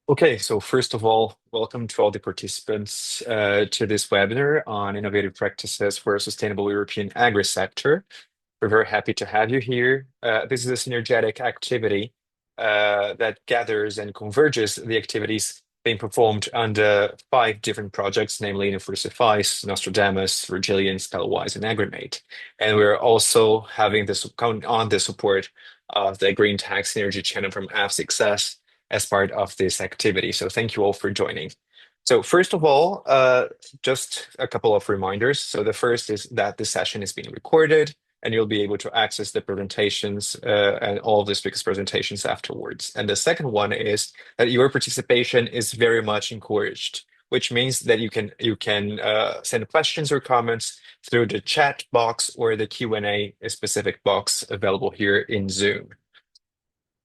Okay, so first of all, welcome to all the participants to this webinar on innovative practices for a sustainable European agri-sector. We're very happy to have you here. This is a synergetic activity that gathers and converges the activities being performed under five different projects, namely F6S, Nostradamus, REGILIENCE, PaluWise, and AgriMate. And we're also having this count on the support of the Greentech Synergy Channel from F6S as part of this activity. So thank you all for joining. So first of all, just a couple of reminders. So the first is that this session is being recorded and you'll be able to access the presentations and all of the speakers' presentations afterwards. And the second one is that your participation is very much encouraged, which means that you can send questions or comments through the chat box or the Q&A specific box available here in Zoom.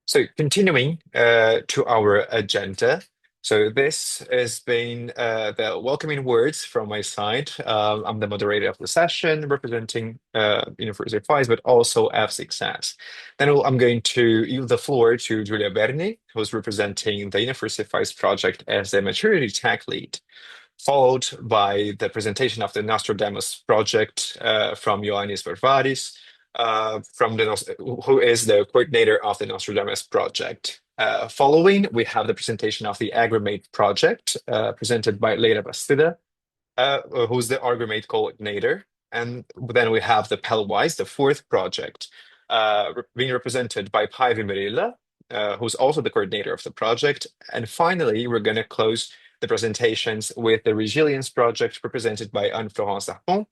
So continuing to our agenda. So this has been the welcoming words from my side. I'm the moderator of the session representing F6S, but also F6S. Then I'm going to yield the floor to Giulia Berni, who's representing the F6S project as the maturity tech lead, followed by the presentation of the Nostradamus project from Ioannis Varvaris, who is the coordinator of the Nostradamus project. Following, we have the presentation of the AgriMate project presented by Leire Bastida, who's the AgriMate coordinator. And then we have the PaluWise, the fourth project, being represented by Päivi Merilä, who's also the coordinator of the project. And finally, we're going to close the presentations with the Resilience project represented by Anne-Florence Darpon,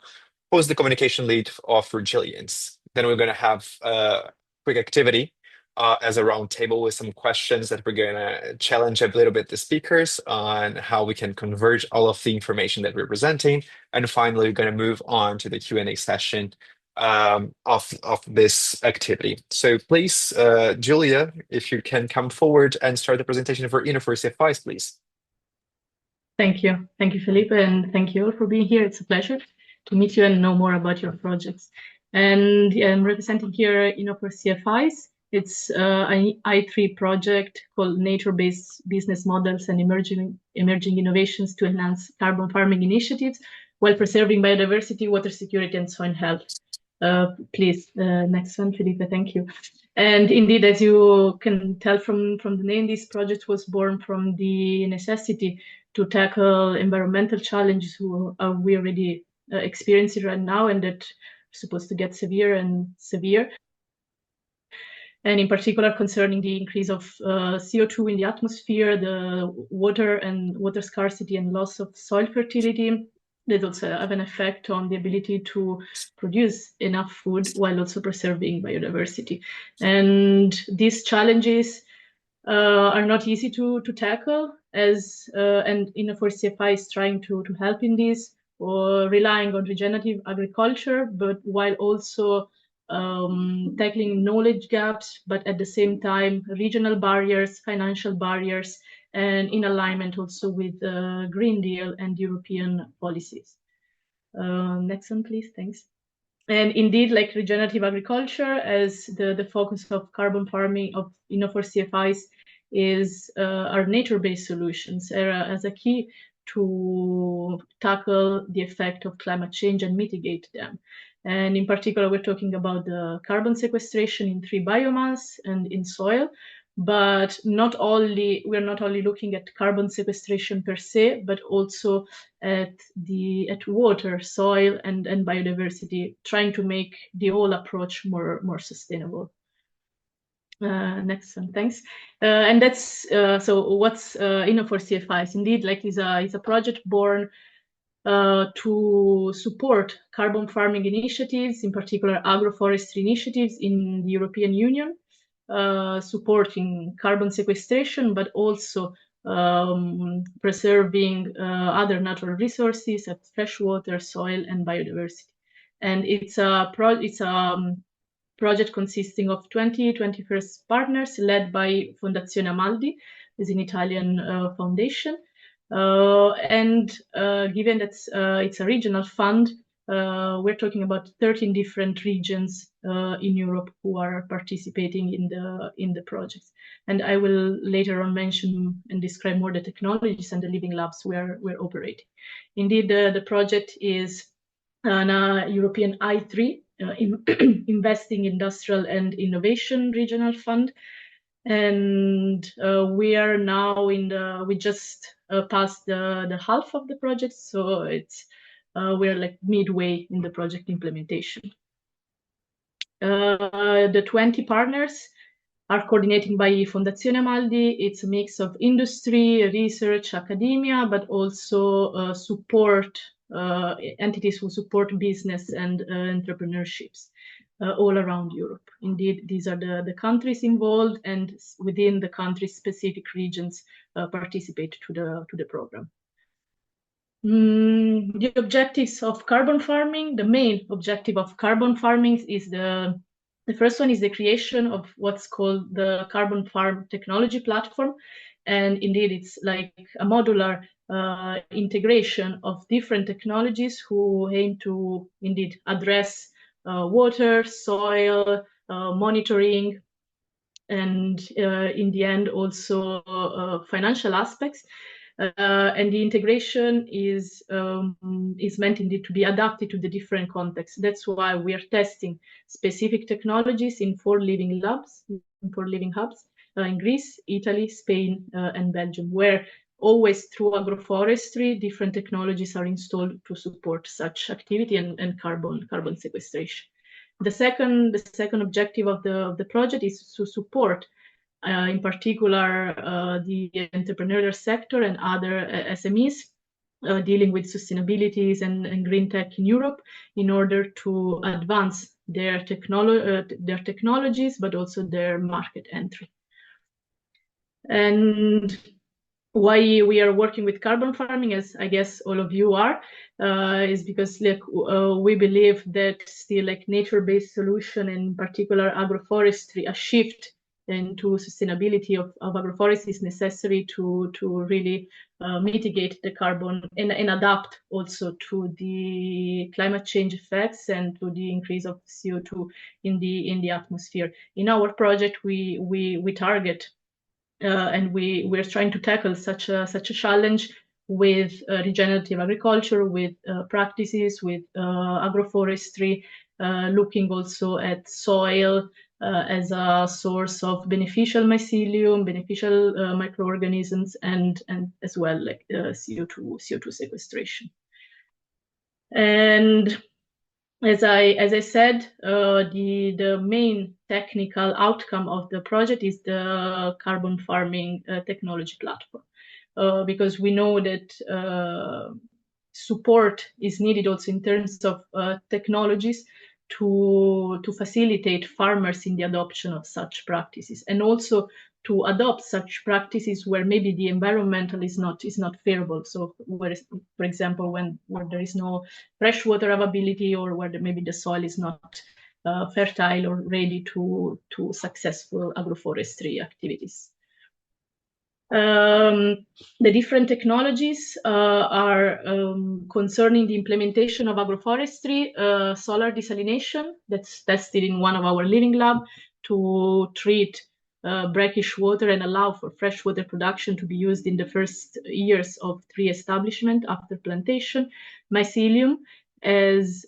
who's the communication lead of Resilience. Then we're going to have a quick activity as a roundtable with some questions that we're going to challenge a little bit the speakers on how we can converge all of the information that we're presenting. And finally, we're going to move on to the Q&A session of this activity. So please, Giulia, if you can come forward and start the presentation for F6S, please. Thank you. Thank you, Felipe, and thank you all for being here. It's a pleasure to meet you and know more about your projects. And I'm representing here F6S. It's an I3 project called Nature-Based Business Models and Emerging Innovations to Enhance Carbon Farming Initiatives while preserving biodiversity, water security, and soil health. Please, next one, Felipe, thank you. And indeed, as you can tell from the name, this project was born from the necessity to tackle environmental challenges we already experiencing right now and that are supposed to get severe and severe. And in particular, concerning the increase of CO2 in the atmosphere, the water and water scarcity and loss of soil fertility, that also have an effect on the ability to produce enough food while also preserving biodiversity. And these challenges are not easy to tackle, and F6S is trying to help in this, or relying on regenerative agriculture, but while also tackling knowledge gaps, but at the same time, regional barriers, financial barriers, and in alignment also with the Green Deal and European policies. Next one, please, thanks. And indeed, like regenerative agriculture, as the focus of carbon farming of F6S is our nature-based solutions as a key to tackle the effect of climate change and mitigate them. And in particular, we're talking about the carbon sequestration in 3 biomass and in soil, but we're not only looking at carbon sequestration per se, but also at water, soil, and biodiversity, trying to make the whole approach more sustainable. Next one, thanks. And that's so what's F6S? Indeed, like is a project born to support carbon farming initiatives, in particular agroforestry initiatives in the European Union, supporting carbon sequestration, but also preserving other natural resources of fresh water, soil, and biodiversity. And it's a project consisting of 21st partners led by Fondazione Amaldi, is an Italian foundation. And given that it's a regional fund, we're talking about 13 different regions in Europe who are participating in the projects. And I will later on mention and describe more the technologies and the living labs where we're operating. Indeed, the project is an European I3, Investing Industrial and Innovation Regional Fund. And we are now we just passed the half of the project, so it's we're like midway in the project implementation. The 20 partners are coordinated by Fondazione Amaldi. It's a mix of industry, research, academia, but also support entities who support business and entrepreneurships all around Europe. Indeed, these are the countries involved, and within the country, specific regions participate to the program. The objectives of carbon farming, the main objective of carbon farming is the first one is the creation of what's called the Carbon Farm Technology Platform. And indeed, it's like a modular integration of different technologies who aim to indeed address water, soil, monitoring, and in the end also financial aspects. And the integration is meant indeed to be adapted to the different contexts. That's why we are testing specific technologies in 4 living hubs in Greece, Italy, Spain, and Belgium, where always through agroforestry, different technologies are installed to support such activity and carbon sequestration. The second objective of the project is to support in particular the entrepreneurial sector and other SMEs dealing with sustainabilities and green tech in Europe in order to advance their technologies, but also their market entry. And why we are working with carbon farming, as I guess all of you are, is because we believe that still nature-based solution, in particular agroforestry, a shift into sustainability of agroforestry is necessary to really mitigate the carbon and adapt also to the climate change effects and to the increase of CO2 in the atmosphere. In our project, we target and we're trying to tackle such a challenge with regenerative agriculture, with practices, with agroforestry, looking also at soil as a source of beneficial mycelium, beneficial microorganisms, and as well CO2 sequestration. And as I said, the main technical outcome of the project is the carbon farming technology platform, because we know that support is needed also in terms of technologies to facilitate farmers in the adoption of such practices, and also to adopt such practices where maybe the environmental is not favorable. So where, for example, where there is no fresh water availability, or where maybe the soil is not fertile or ready to successful agroforestry activities. The different technologies are concerning the implementation of agroforestry, solar desalination, that's tested in one of our living lab to treat brackish water and allow for freshwater production to be used in the first years of tree establishment after plantation. Mycelium as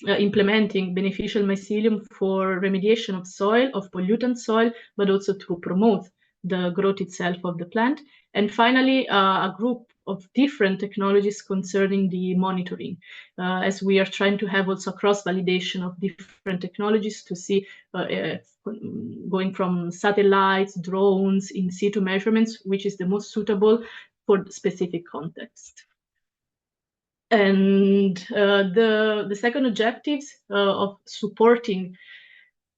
implementing beneficial mycelium for remediation of soil, of pollutant soil, but also to promote the growth itself of the plant. And finally, a group of different technologies concerning the monitoring, as we are trying to have also cross-validation of different technologies to see going from satellites, drones, in situ measurements, which is the most suitable for the specific context. And the second objectives of supporting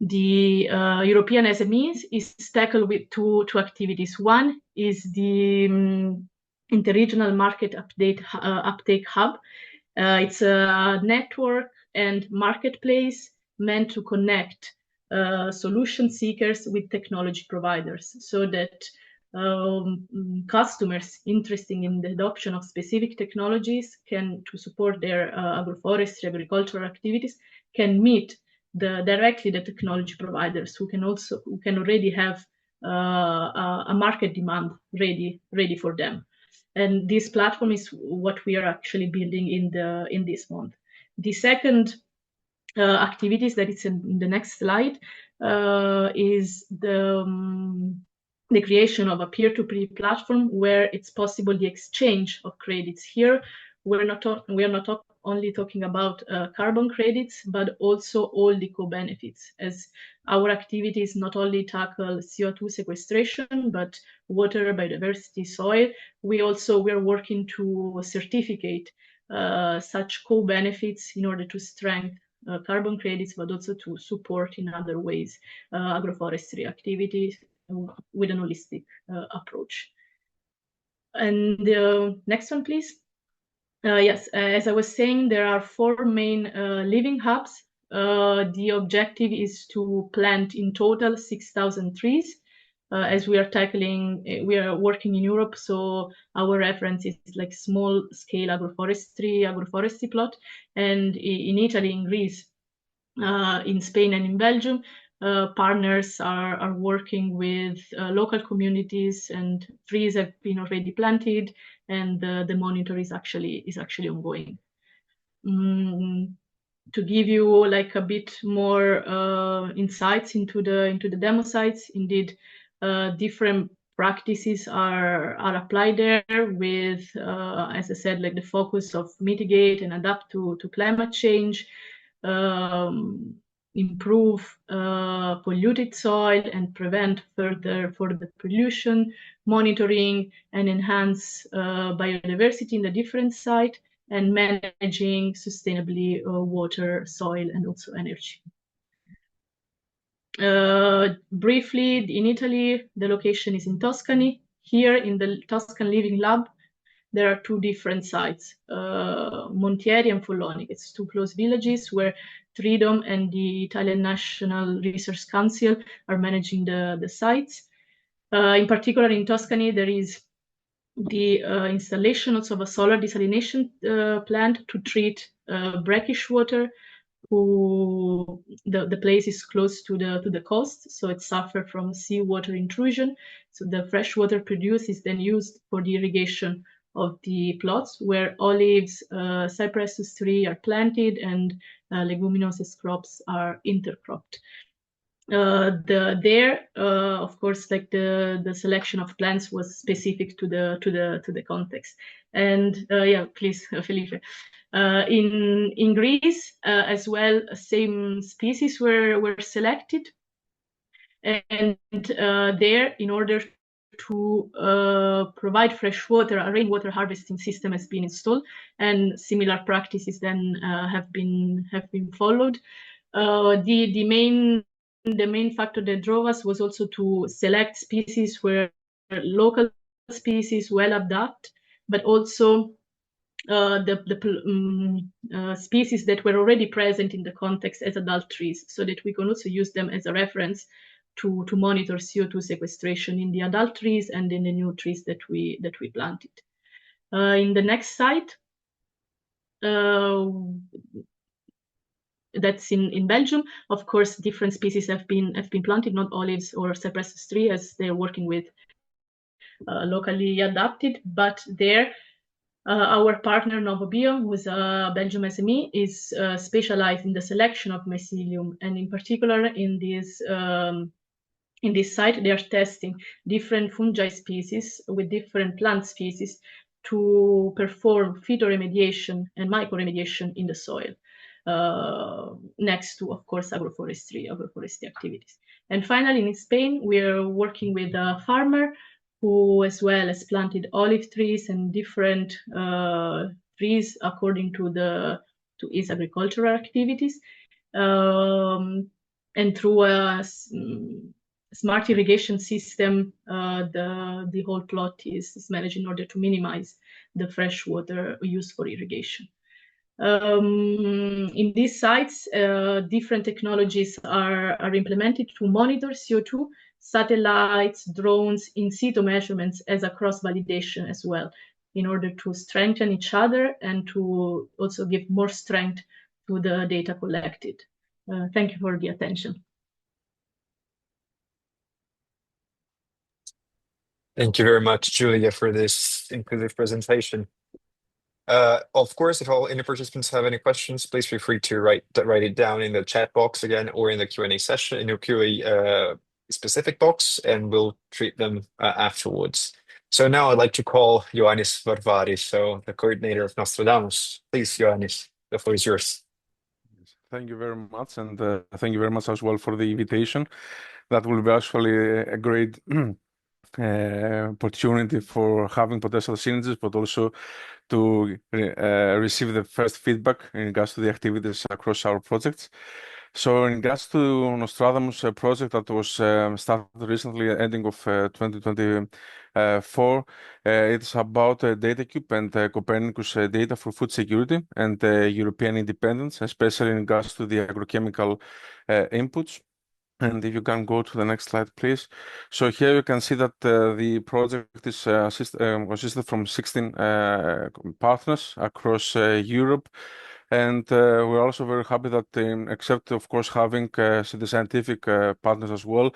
the European SMEs is tackled with two activities. One is the interregional market uptake hub. It's a network and marketplace meant to connect solution seekers with technology providers, so that customers interested in the adoption of specific technologies to support their agroforestry, agricultural activities, can meet directly the technology providers who can already have a market demand ready for them. And this platform is what we are actually building in this month. The second activities that is in the next slide is the creation of a peer-to-peer platform where it's possible the exchange of credits. Here, we are not only talking about carbon credits, but also all the co-benefits, as our activities not only tackle CO2 sequestration, but water, biodiversity, soil. We are working to certificate such co-benefits in order to strengthen carbon credits, but also to support in other ways agroforestry activities with an holistic approach. And the next one, please. Yes, as I was saying, there are 4 main living hubs. The objective is to plant in total 6,000 trees. As we are working in Europe, so our reference is like small scale agroforestry plot. And in Italy, in Greece, in Spain and in Belgium, partners are working with local communities, and trees have been already planted, and the monitor is actually ongoing. To give you like a bit more insights into the demo sites, indeed, different practices are applied there with, as I said, like the focus of mitigate and adapt to climate change, improve polluted soil and prevent further pollution, monitoring and enhance biodiversity in the different site, and managing sustainably water, soil, and also energy. Briefly, in Italy, the location is in Tuscany. Here in the Tuscan Living Lab, there are 2 different sites, Montieri and Follonic. It's 2 close villages where Tridom and the Italian National Research Council are managing the sites. In particular, in Tuscany, there is the installation also of a solar desalination plant to treat brackish water. The place is close to the coast, so it suffers from seawater intrusion. So the fresh water produced is then used for the irrigation of the plots where olives, cypressus tree are planted, and leguminous crops are intercropped. Of course, like the selection of plants was specific to the context. And yeah, please, Felipe. In Greece as well, same species were selected, and there, in order to provide fresh water, a rainwater harvesting system has been installed, and similar practices then have been followed. The main factor that drove us was also to select species where local species well adapted, but also species that were already present in the context as adult trees, so that we can also use them as a reference to monitor CO2 sequestration in the adult trees and in the new trees that we planted. In the next site, that's in Belgium. Of course, different species have been planted, not olives or cypressus tree, as they're working with locally adapted. But there, our partner Novobio, who is a Belgium SME, is specialized in the selection of mycelium, and in particular in this site, they are testing different fungi species with different plant species to perform phytoremediation and mycoremediation in the soil, next to, of course, agroforestry activities. And finally, in Spain, we are working with a farmer who as well has planted olive trees and different trees according to his agricultural activities. And through a smart irrigation system, the whole plot is managed in order to minimize the fresh water used for irrigation. In these sites, different technologies are implemented to monitor CO2, satellites, drones, in situ measurements as a cross-validation as well, in order to strengthen each other and to also give more strength to the data collected. Thank you for the attention. Thank you very much, Giulia, for this inclusive presentation. Of course, if any participants have any questions, please feel free to write it down in the chat box again, or in the Q&A session, in your Q&A specific box, and we'll treat them afterwards. So now I'd like to call Ioannis Varvaris, so the coordinator of Nostradamus. Please, Ioannis, the floor is yours. Thank you very much, and thank you very much as well for the invitation. That will be actually a great opportunity for having potential synergies, but also to receive the first feedback in regards to the activities across our projects. So in regards to Nostradamus project that was started recently at ending of 2024, it's about DataCube and Copernicus data for food security and European independence, especially in regards to the agrochemical inputs. And if you can go to the next slide, please. So here you can see that the project is consisted from 16 partners across Europe. And we're also very happy that, except of course having the scientific partners as well,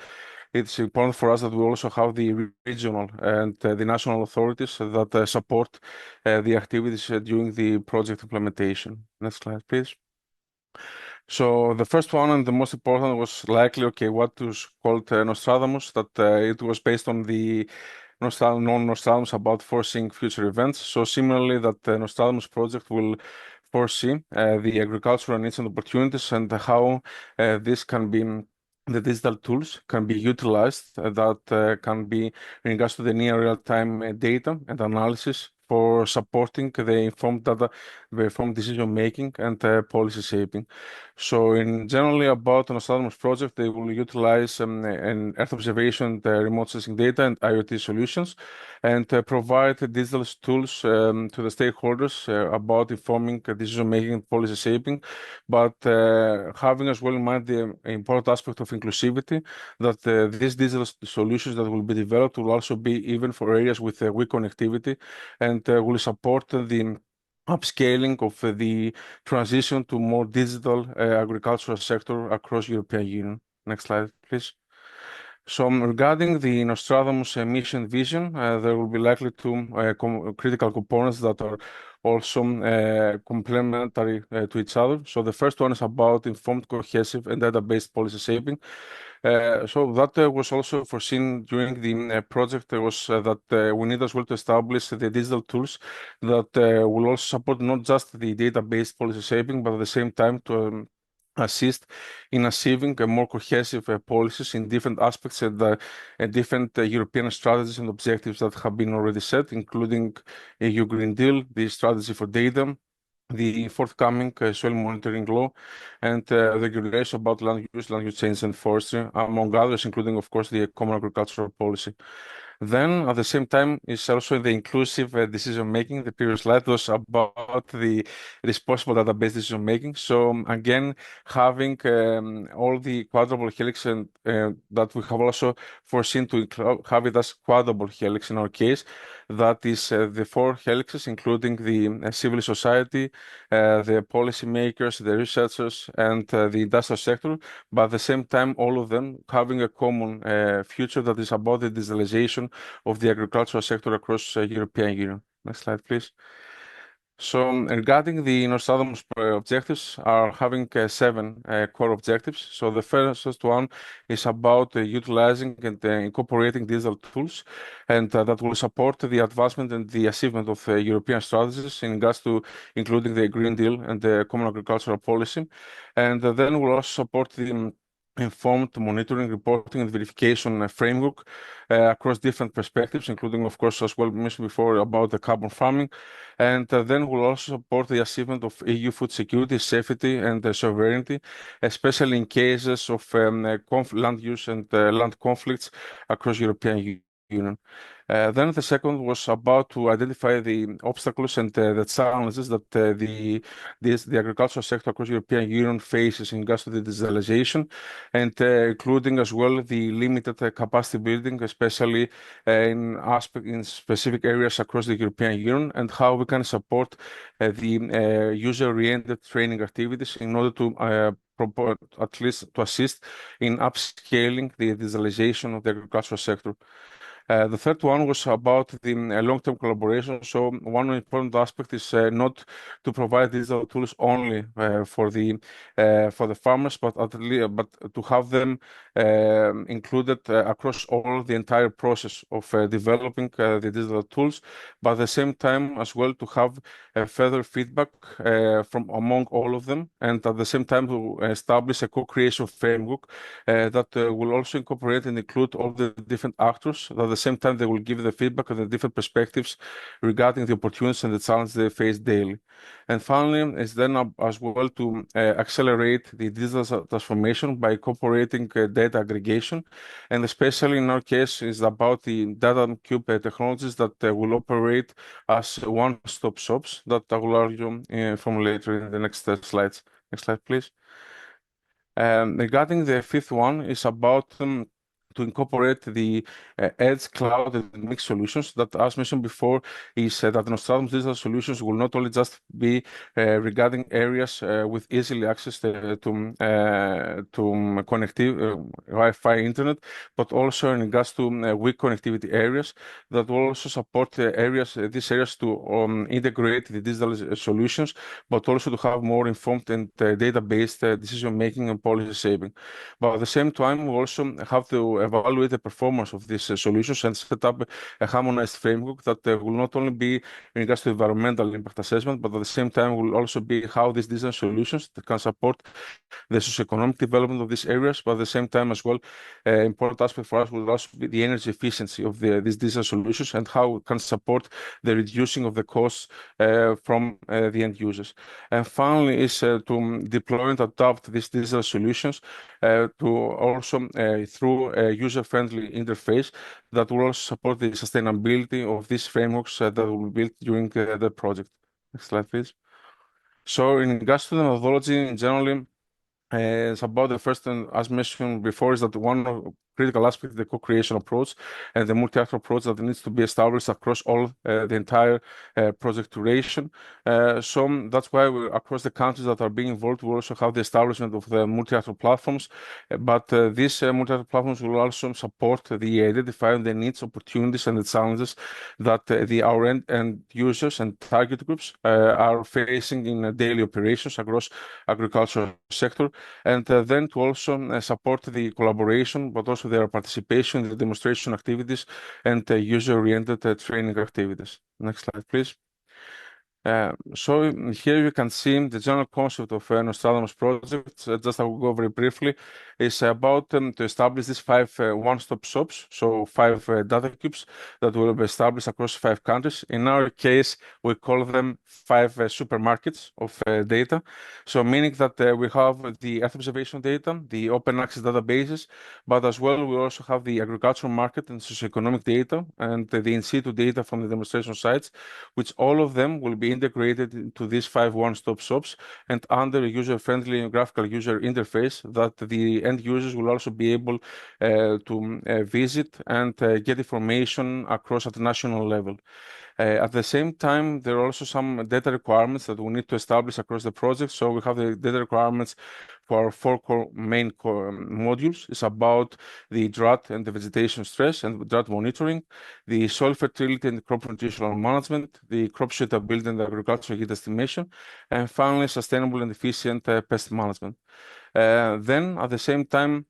it's important for us that we also have the regional and the national authorities that support the activities during the project implementation. Next slide, please. So the first one and the most important was likely, okay, what was called Nostradamus, that it was based on the Nostradamus about foreseeing future events. So similarly, that the Nostradamus project will foresee the agricultural needs and opportunities, and how this can be, the digital tools can be utilized that can be in regards to the near real-time data and analysis for supporting the informed data, the informed decision making and policy shaping. So in generally about Nostradamus project, they will utilize an Earth observation, remote sensing data and IoT solutions, and provide digital tools to the stakeholders about informing decision making and policy shaping, but having as well in mind the important aspect of inclusivity, that these digital solutions that will be developed will also be even for areas with weak connectivity, and will support the upscaling of the transition to more digital agricultural sector across European Union. Next slide, please. So regarding the Nostradamus mission vision, there will be likely two critical components that are also complementary to each other. So the first one is about informed, cohesive, and data-based policy shaping. So that was also foreseen during the project. Was that we need as well to establish the digital tools that will also support not just the data-based policy shaping, but at the same time to assist in achieving more cohesive policies in different aspects and different European strategies and objectives that have been already set, including EU Green Deal, the strategy for data, the forthcoming soil monitoring law, and the regulation about land use change and forestry, among others, including, of course, the Common Agricultural Policy. Then, at the same time, is also the inclusive decision making. The previous slide was about the responsible database decision making. So again, having all the quadruple helix and that we have also foreseen to have it as quadruple helix in our case. That is the four helixes, including the civil society, the policymakers, the researchers, and the industrial sector. But at the same time, all of them having a common future that is about the digitalization of the agricultural sector across European Union. Next slide, please. So regarding the Nostradamus objectives are having seven core objectives. So the first one is about utilizing and incorporating digital tools, and that will support the advancement and the achievement of European strategies in regards to including the Green Deal and the Common Agricultural Policy, and then will also support the informed monitoring, reporting, and verification framework across different perspectives, including, of course, as well mentioned before, about the carbon farming. And then we'll also support the achievement of EU food security, safety, and sovereignty, especially in cases of land use and land conflicts across European Union. Then the second was about to identify the obstacles and the challenges that the agricultural sector across European Union faces in regards to the digitalization, and including as well the limited capacity building, especially in specific areas across the European Union, and how we can support the user-oriented training activities in order to at least to assist in upscaling the digitalization of the agricultural sector. The third one was about the long-term collaboration. So one important aspect is not to provide digital tools only for the farmers, but to have them included across all the entire process of developing the digital tools, but at the same time as well to have further feedback from among all of them, and at the same time to establish a co-creation framework that will also incorporate and include all the different actors. At the same time, they will give the feedback on the different perspectives regarding the opportunities and the challenges they face daily. And finally, is then as well to accelerate the digital transformation by incorporating data aggregation, and especially in our case is about the data cube technologies that will operate as one-stop shops that I will argue from later in the next slides. Next slide, please. Regarding the fifth one is about to incorporate the edge, cloud, and mixed solutions that, as mentioned before, is that Nostradamus digital solutions will not only just be regarding areas with easily access to connectivity, Wi-Fi internet, but also in regards to weak connectivity areas that will also support these areas to integrate the digital solutions, but also to have more informed and data-based decision making and policy shaping. But at the same time, we also have to evaluate the performance of these solutions and set up a harmonized framework that will not only be in regards to environmental impact assessment, but at the same time will also be how these design solutions that can support the socioeconomic development of these areas, but at the same time as well, important aspect for us will also be the energy efficiency of these design solutions and how it can support the reducing of the costs from the end users. And finally is to deploy and adopt these digital solutions to also through a user-friendly interface that will also support the sustainability of these frameworks that will be built during the project. Next slide, please. So in regards to the methodology in general, it's about the first, and as mentioned before, is that one critical aspect of the co-creation approach and the multi-actor approach that needs to be established across all the entire project duration. So that's why across the countries that are being involved, we also have the establishment of the multi-actor platforms. But these multi-actor platforms will also support the identifying the needs, opportunities, and the challenges that our end users and target groups are facing in daily operations across agricultural sector, and then to also support the collaboration, but also their participation in the demonstration activities and user-oriented training activities. Next slide, please. So here you can see the general concept of Nostradamus project. Just I will go very briefly. It's about to establish these 5 one-stop shops, so 5 data cubes that will be established across 5 countries. In our case, we call them 5 supermarkets of data. So meaning that we have the Earth observation data, the open access databases, but as well we also have the agricultural market and socioeconomic data and the in situ data from the demonstration sites, which all of them will be integrated into these 5 one-stop shops and under a user-friendly graphical user interface that the end users will also be able to visit and get information across at the national level. At the same time, there are also some data requirements that we need to establish across the project. So we have the data requirements for our 4 main modules. It's about the drought and the vegetation stress and drought monitoring, the soil fertility and crop nutritional management, the crop suitability and agricultural yield estimation, and finally, sustainable and efficient pest management. Then, at the same time,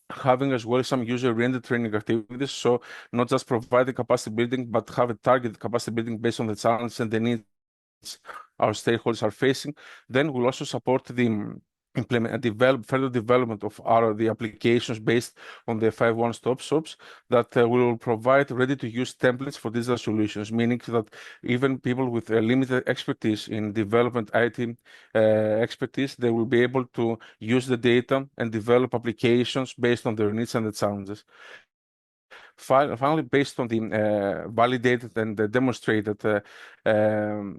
having as well some user-oriented training activities, so not just providing capacity building, but have a targeted capacity building based on the challenges and the needs our stakeholders are facing. Then we'll also support the further development of the applications based on the 5 one-stop shops that will provide ready-to-use templates for digital solutions, meaning that even people with limited expertise in development IT expertise, they will be able to use the data and develop applications based on their needs and the challenges. Finally, based on the validated and demonstrated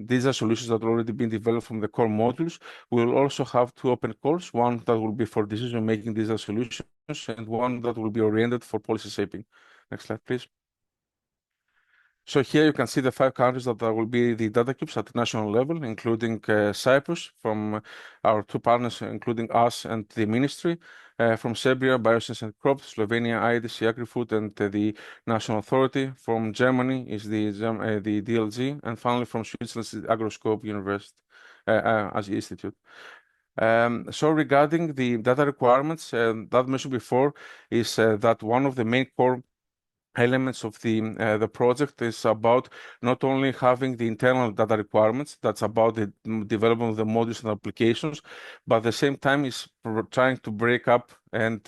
these are solutions that have already been developed from the core modules, we will also have two open calls, one that will be for decision-making digital solutions and one that will be oriented for policy shaping. Next slide, please. So here you can see the 5 countries that will be the data cubes at the national level, including Cyprus from our 2 partners, including us and the ministry, from Serbia, Bioscience and Crops, Slovenia, IDC, AgriFood, and the National Authority. From Germany is the DLG, and finally from Switzerland is the Agroscope University as the institute. So regarding the data requirements that mentioned before is that one of the main core elements of the project is about not only having the internal data requirements, that's about the development of the modules and applications, but at the same time is trying to break up and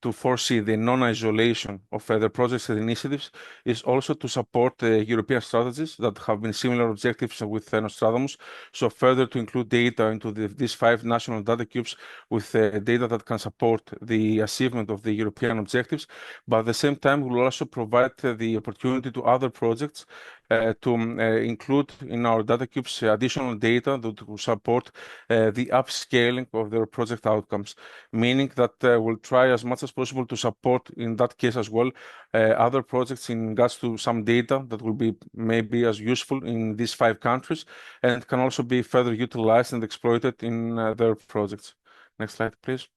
to foresee the non-isolation of the projects and initiatives is also to support European strategies that have been similar objectives with Nostradamus. So further to include data into these 5 national data cubes with data that can support the achievement of the European objectives, but at the same time we will also provide the opportunity to other projects to include in our data cubes additional data that will support the upscaling of their project outcomes, meaning that we'll try as much as possible to support in that case as well other projects in regards to some data that will be maybe as useful in these 5 countries and can also be further utilized and exploited in their projects. Next slide, please.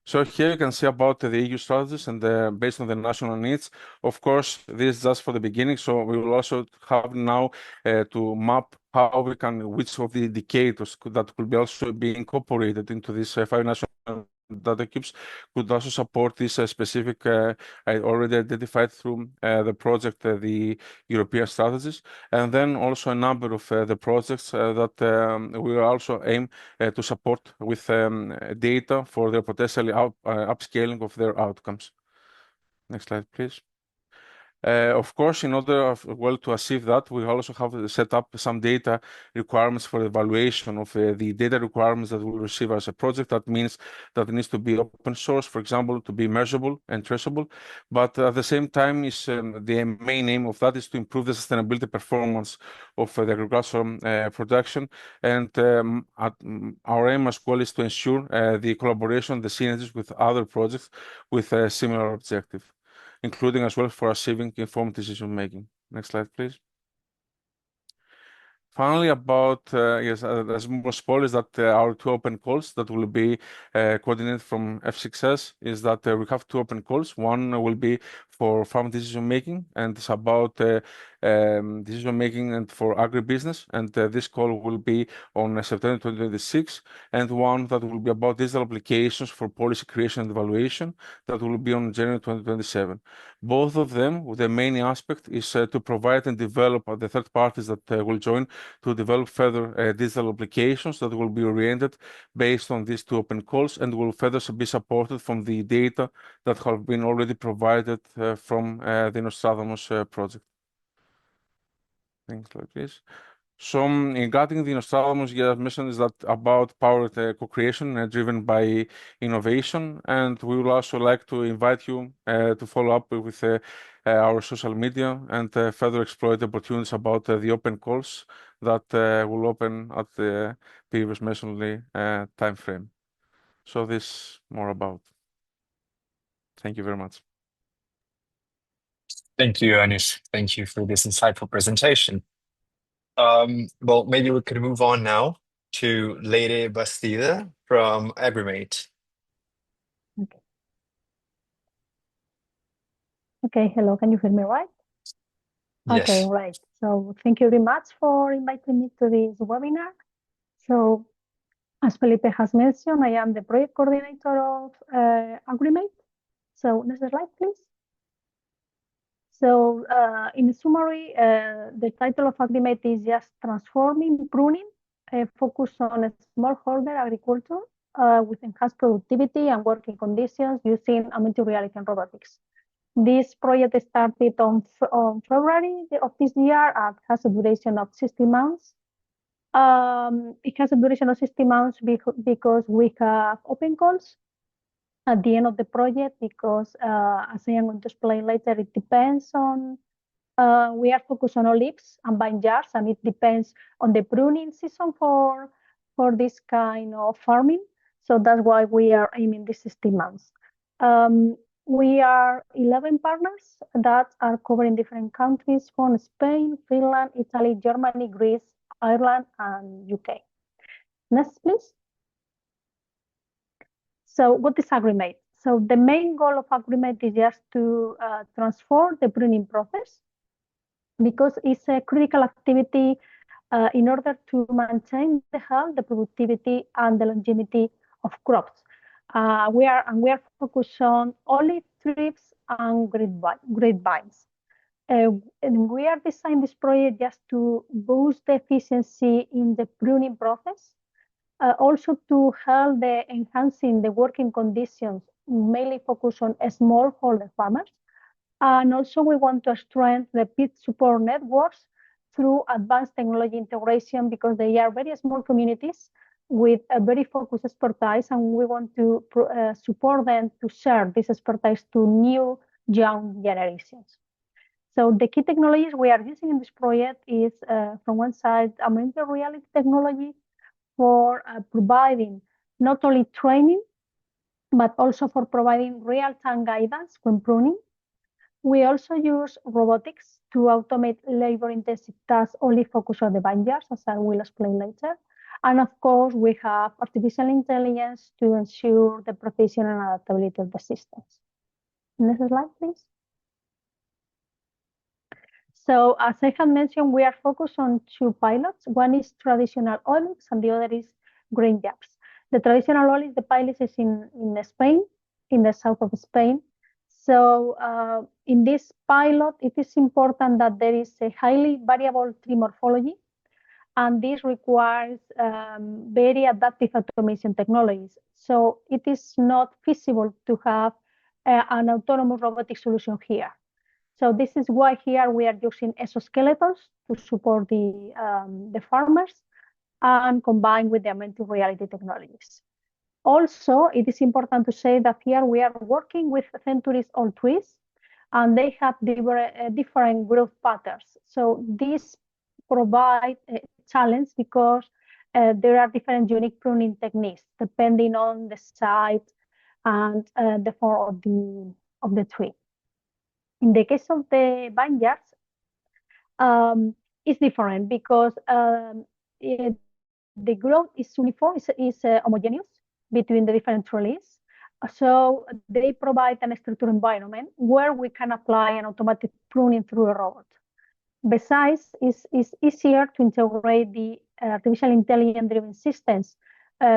So here you can see about the EU strategies and based on the national needs. Of course, this is just for the beginning, so we will also have now to map how we can, which of the indicators that could be also be incorporated into these 5 national data cubes could also support this specific, I already identified through the project, the European strategies, and then also a number of the projects that we will also aim to support with data for their potentially upscaling of their outcomes. Next slide, please. Of course, in order to achieve that, we also have to set up some data requirements for evaluation of the data requirements that we receive as a project. That means that it needs to be open source, for example, to be measurable and traceable. But at the same time, is the main aim of that is to improve the sustainability performance of the agricultural production. And our aim as well is to ensure the collaboration, the synergies with other projects with a similar objective, including as well for achieving informed decision making. Next slide, please. Finally, about as more spoilers that our 2 open calls that will be coordinated from F6S is that we have 2 open calls. One will be for farm decision making, and it's about decision making and for agribusiness. And this call will be on September 2026, and one that will be about digital applications for policy creation and evaluation that will be on January 2027. Both of them, the main aspect is to provide and develop the third parties that will join to develop further digital applications that will be oriented based on these 2 open calls and will further be supported from the data that have been already provided from the Nostradamus project. Things like this. So regarding the Nostradamus mission is that about powered co-creation driven by innovation, and we would also like to invite you to follow up with our social media and further exploit the opportunities about the open calls that will open at the previous mentioned time frame. So this more about. Thank you very much. Thank you, Ioannis. Thank you for this insightful presentation. Well, maybe we could move on now to Leire Bastida from AgriMate. Okay. Okay, hello, can you hear me right? Yes. Okay, right. So thank you very much for inviting me to this webinar. So as Felipe has mentioned, I am the project coordinator of AgriMate. So next slide, please. So in summary, the title of AgriMate is just transforming pruning, focus on smallholder agriculture with enhanced productivity and working conditions using augmented reality and robotics. This project started on February of this year and has a duration of 60 months. It has a duration of 60 months because we have open calls. at the end of the project, because as I am going to explain later, it depends on, we are focused on olives and vineyards, and it depends on the pruning season for this kind of farming. So that's why we are aiming this 16 months. We are 11 partners that are covering different countries from Spain, Finland, Italy, Germany, Greece, Ireland, and UK. Next, please. So what is AgriMate? So the main goal of AgriMate is just to transform the pruning process, because it's a critical activity in order to maintain the health, the productivity, and the longevity of crops. We are focused on olive, trees, and grapevines. And we are designing this project just to boost the efficiency in the pruning process, also to help enhancing the working conditions, mainly focus on smallholder farmers. And also we want to strengthen the pit support networks through advanced technology integration, because they are very small communities with a very focused expertise, and we want to support them to share this expertise to new young generations. So the key technologies we are using in this project is, from one side, augmented reality technology for providing not only training, but also for providing real-time guidance when pruning. We also use robotics to automate labor-intensive tasks only focused on the vineyards, as I will explain later. And of course, we have artificial intelligence to ensure the precision and adaptability of the systems. Next slide, please. So as I had mentioned, we are focused on two pilots. One is traditional olives and the other is grain jabs. The traditional olives, the pilot is in Spain, in the south of Spain. So in this pilot, it is important that there is a highly variable tree morphology, and this requires very adaptive automation technologies. So it is not feasible to have an autonomous robotic solution here. So this is why here we are using exoskeletons to support the farmers and combined with the augmented reality technologies. Also, it is important to say that here we are working with centuries-old trees, and they have different growth patterns. So this provides a challenge, because there are different unique pruning techniques depending on the site and the form of the tree. In the case of the vineyards, it's different, because the growth is uniform, is homogeneous between the different trees. So they provide an structured environment where we can apply an automatic pruning through a robot. Besides, it's easier to integrate the artificial intelligence-driven systems,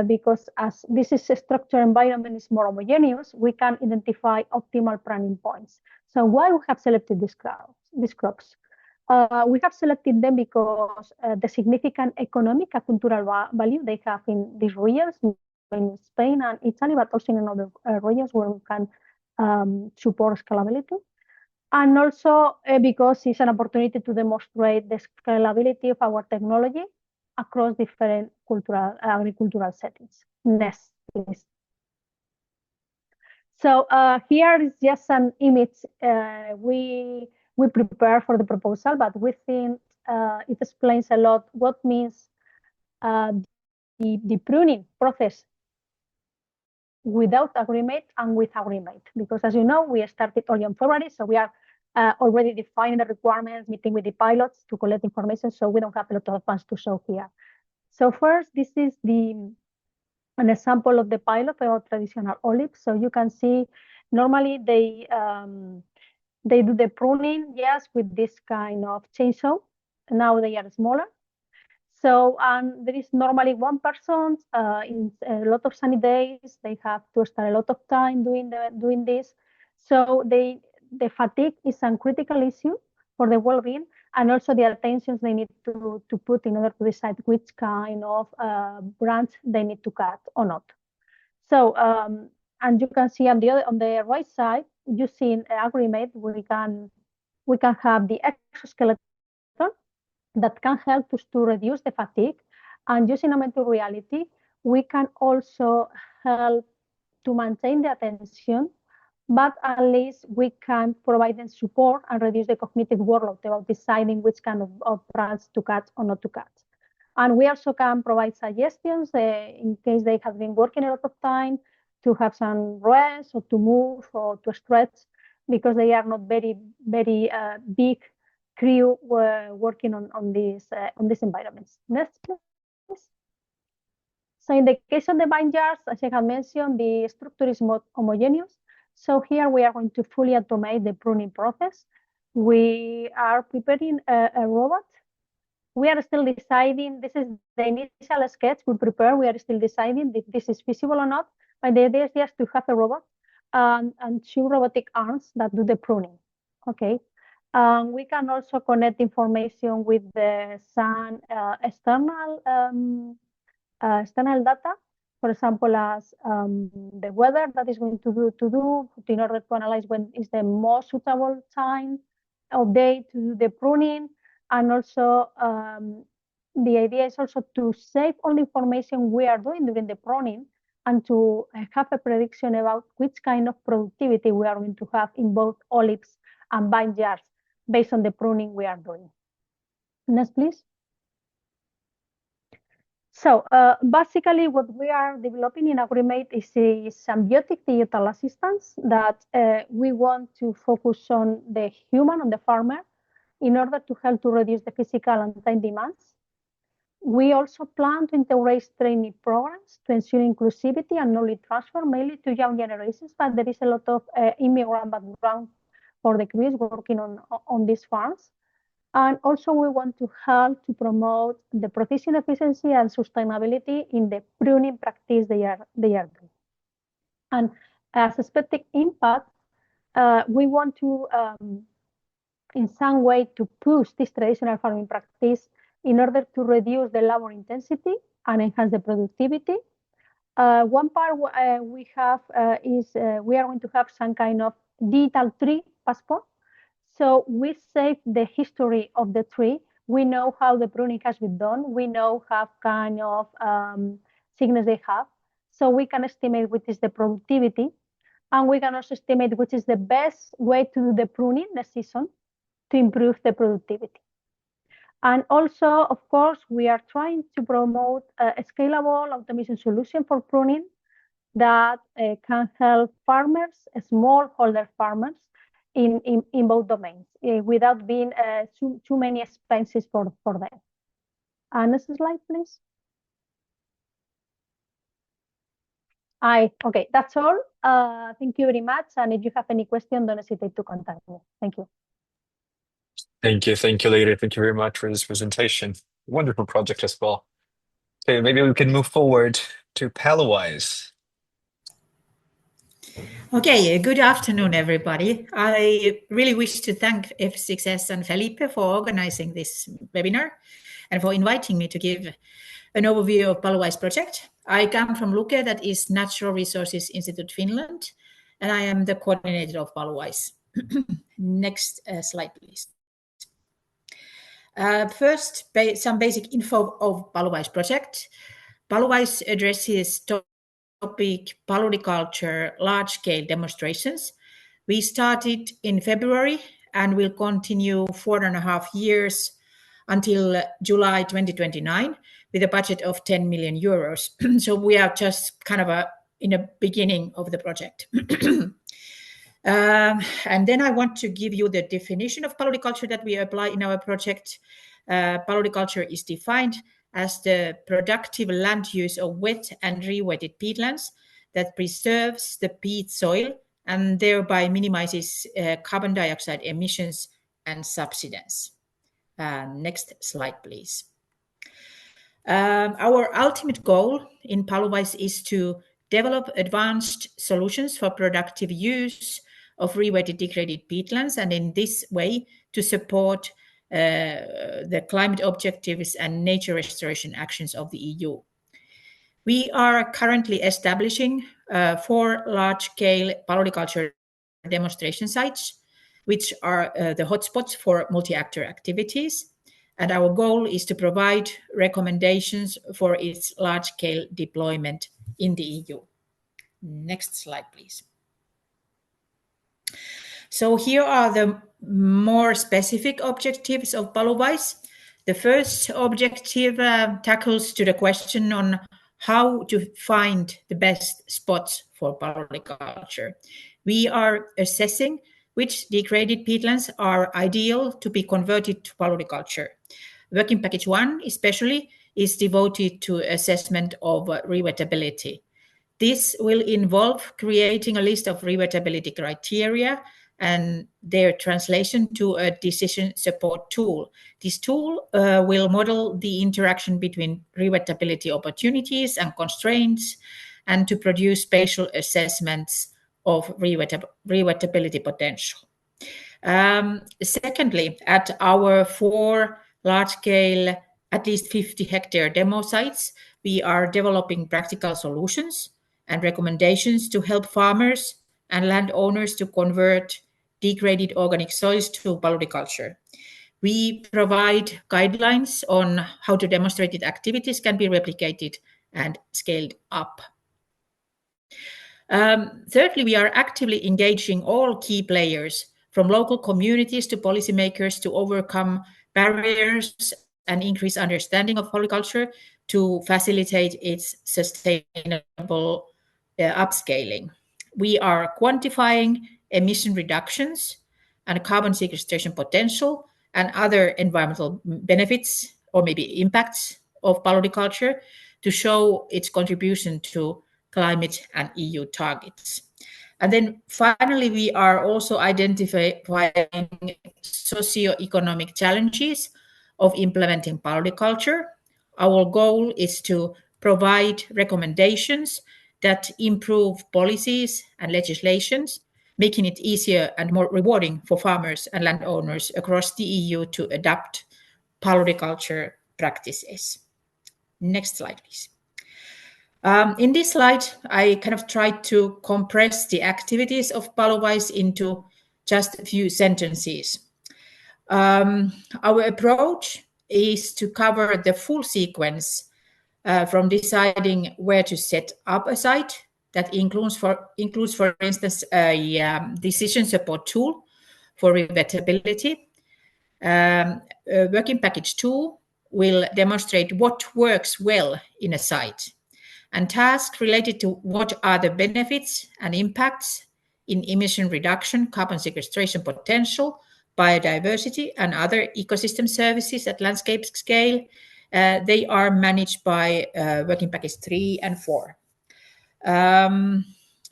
because as this is a structured environment is more homogeneous, we can identify optimal pruning points. So why we have selected these crops? We have selected them because the significant economic and cultural value they have in these regions, in Spain and Italy, but also in other regions where we can support scalability. And also because it's an opportunity to demonstrate the scalability of our technology across different agricultural settings. Next, please. So here is just an image we prepare for the proposal, but we think it explains a lot what means the pruning process without AgriMate and with AgriMate. Because as you know, we started only on February, so we are already defining the requirements, meeting with the pilots to collect information, so we don't have a lot of advance to show here. So first, this is an example of the pilot about traditional olives. So you can see normally they do the pruning just with this kind of chainsaw. Now they are smaller. So there is normally one person in a lot of sunny days. They have to spend a lot of time doing this. So the fatigue is a critical issue for the well-being, and also the attention they need to put in order to decide which kind of branch they need to cut or not. So and you can see on the right side, using AgriMate, we can have the exoskeleton that can help us to reduce the fatigue. And using augmented reality, we can also help to maintain the attention, but at least we can provide them support and reduce the cognitive workload about deciding which kind of brands to cut or not to cut. And we also can provide suggestions in case they have been working a lot of time to have some rest or to move or to stretch, because they are not very big crew working on these environments. Next, please. So in the case of the vineyards, as I have mentioned, the structure is more homogeneous. So here we are going to fully automate the pruning process. We are preparing a robot. We are still deciding, this is the initial sketch we prepare. We are still deciding if this is feasible or not. But the idea is just to have a robot and 2 robotic arms that do the pruning. Okay. We can also connect information with some external data, for example, as the weather that is going to do in order to analyze when is the most suitable time of day to do the pruning. And also the idea is also to save all the information we are doing during the pruning and to have a prediction about which kind of productivity we are going to have in both olives and vineyards based on the pruning we are doing. Next, please. So basically what we are developing in AgriMate is a symbiotic digital assistance that we want to focus on the human, on the farmer, in order to help to reduce the physical and time demands. We also plan to integrate training programs to ensure inclusivity and knowledge transfer, mainly to young generations, but there is a lot of immigrant background for the crews working on these farms. And also we want to help to promote the production efficiency and sustainability in the pruning practice they are doing. And as expected impact, we want to in some way to push this traditional farming practice in order to reduce the labor intensity and enhance the productivity. One part we have is we are going to have some kind of digital tree passport. So we save the history of the tree. We know how the pruning has been done. We know how kind of sickness they have. So we can estimate which is the productivity. And we can also estimate which is the best way to do the pruning next season to improve the productivity. And also, of course, we are trying to promote a scalable automation solution for pruning that can help farmers, smallholder farmers, in both domains without being too many expenses for them. Next slide, please. Okay, that's all. Thank you very much. And if you have any question, don't hesitate to contact me. Thank you. Thank you, Leire. Thank you very much for this presentation. Wonderful project as well. Okay, maybe we can move forward to PaluWise. Okay, good afternoon, everybody. I really wish to thank F6S and Felipe for organizing this webinar and for inviting me to give an overview of PaluWise project. I come from Luke, that is Natural Resources Institute Finland, and I am the coordinator of PaluWise. Next slide, please. First, some basic info of PaluWise project. PaluWise addresses topic paludiculture large-scale demonstrations. We started in February and will continue 4.5 years until July 2029 with a budget of 10 million euros. So we are just kind of in the beginning of the project. And then I want to give you the definition of paludiculture that we apply in our project. Paludiculture is defined as the productive land use of wet and rewetted peatlands that preserves the peat soil and thereby minimizes carbon dioxide emissions and subsidence. Next slide, please. Our ultimate goal in PaluWise is to develop advanced solutions for productive use of rewetted degraded peatlands, and in this way to support the climate objectives and nature restoration actions of the EU. We are currently establishing 4 large-scale paludiculture demonstration sites, which are the hotspots for multi-actor activities. And our goal is to provide recommendations for its large-scale deployment in the EU. Next slide, please. So here are the more specific objectives of PaluWise. The first objective tackles to the question on how to find the best spots for polyculture. We are assessing which degraded peatlands are ideal to be converted to polyculture. Working Package 1 especially is devoted to assessment of rewettability. This will involve creating a list of rewettability criteria and their translation to a decision support tool. This tool will model the interaction between rewettability opportunities and constraints, and to produce spatial assessments of rewettability potential. Secondly, at our 4 large-scale, at least 50-hectare demo sites, we are developing practical solutions and recommendations to help farmers and landowners to convert degraded organic soils to polyculture. We provide guidelines on how to demonstrated activities can be replicated and scaled up. Thirdly, we are actively engaging all key players, from local communities to policymakers, to overcome barriers and increase understanding of polyculture to facilitate its sustainable upscaling. We are quantifying emission reductions and carbon sequestration potential and other environmental benefits or maybe impacts of polyculture to show its contribution to climate and EU targets. And then finally, we are also identifying socio-economic challenges of implementing polyculture. Our goal is to provide recommendations that improve policies and legislations, making it easier and more rewarding for farmers and landowners across the EU to adopt polyculture practices. Next slide, please. In this slide, I kind of tried to compress the activities of PaluWise into just a few sentences. Our approach is to cover the full sequence from deciding where to set up a site. That includes, for instance, a decision support tool for rewettability. Working Package 2 will demonstrate what works well in a site, and tasks related to what are the benefits and impacts in emission reduction, carbon sequestration potential, biodiversity, and other ecosystem services at landscape scale. They are managed by Working Package 3 and 4.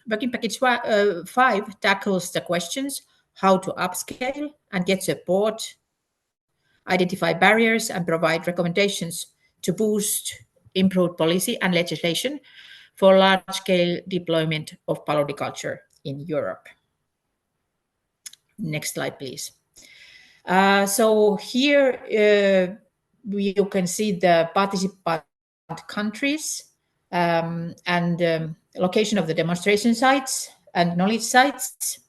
Working Package 5 tackles the questions how to upscale and get support, identify barriers, and provide recommendations to boost improved policy and legislation for large-scale deployment of polyculture in Europe. Next slide, please. So here you can see the participant countries and location of the demonstration sites and knowledge sites.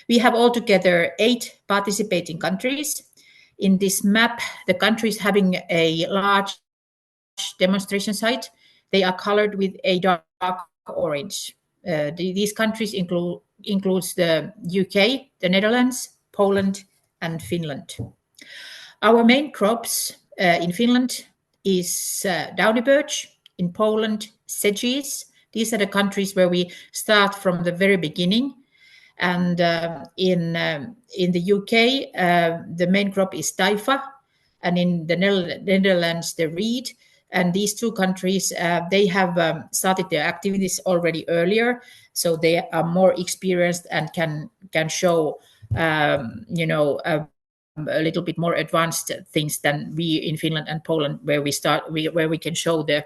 We have altogether 8 participating countries. In this map, the countries having a large demonstration site, they are colored with a dark orange. These countries includes the UK, the Netherlands, Poland, and Finland. Our main crops in Finland is downy birch, in Poland, sedges. These are the countries where we start from the very beginning. And in the UK, the main crop is typha, and in the Netherlands, the reed. And these 2 countries, they have started their activities already earlier, so they are more experienced and can show, a little bit more advanced things than we in Finland and Poland, where we can show the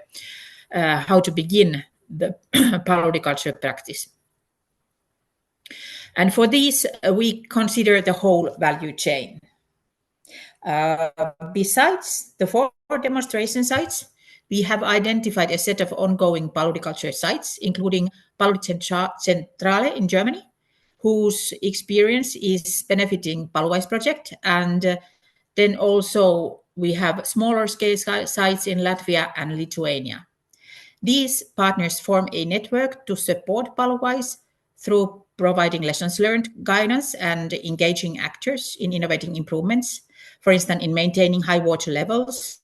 how to begin the polyculture practice. And for these, we consider the whole value chain. Besides the 4 demonstration sites, we have identified a set of ongoing polyculture sites, including PaluCentrale in Germany, whose experience is benefiting PaluWise project. And then also we have smaller scale sites in Latvia and Lithuania. These partners form a network to support PaluWise through providing lessons learned guidance and engaging actors in innovating improvements, for instance, in maintaining high water levels,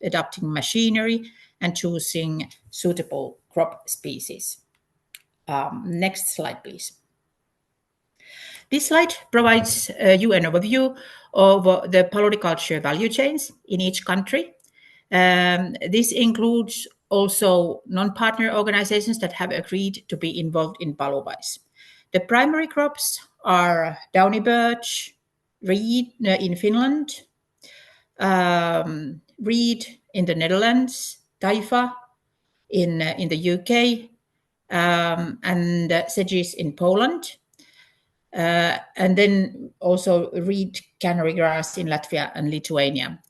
adapting machinery, and choosing suitable crop species. Next slide, please. This slide provides you an overview of the polariculture value chains in each country. This includes also non-partner organizations that have agreed to be involved in PaluWise. The primary crops are downy birch, reed in Finland, reed in the Netherlands, taifa in the UK, and sedges in Poland. And then also reed cannery grass in Latvia and Lithuania.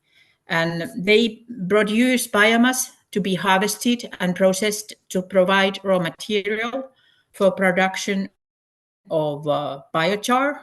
And they produce biomass to be harvested and processed to provide raw material for production of biochar.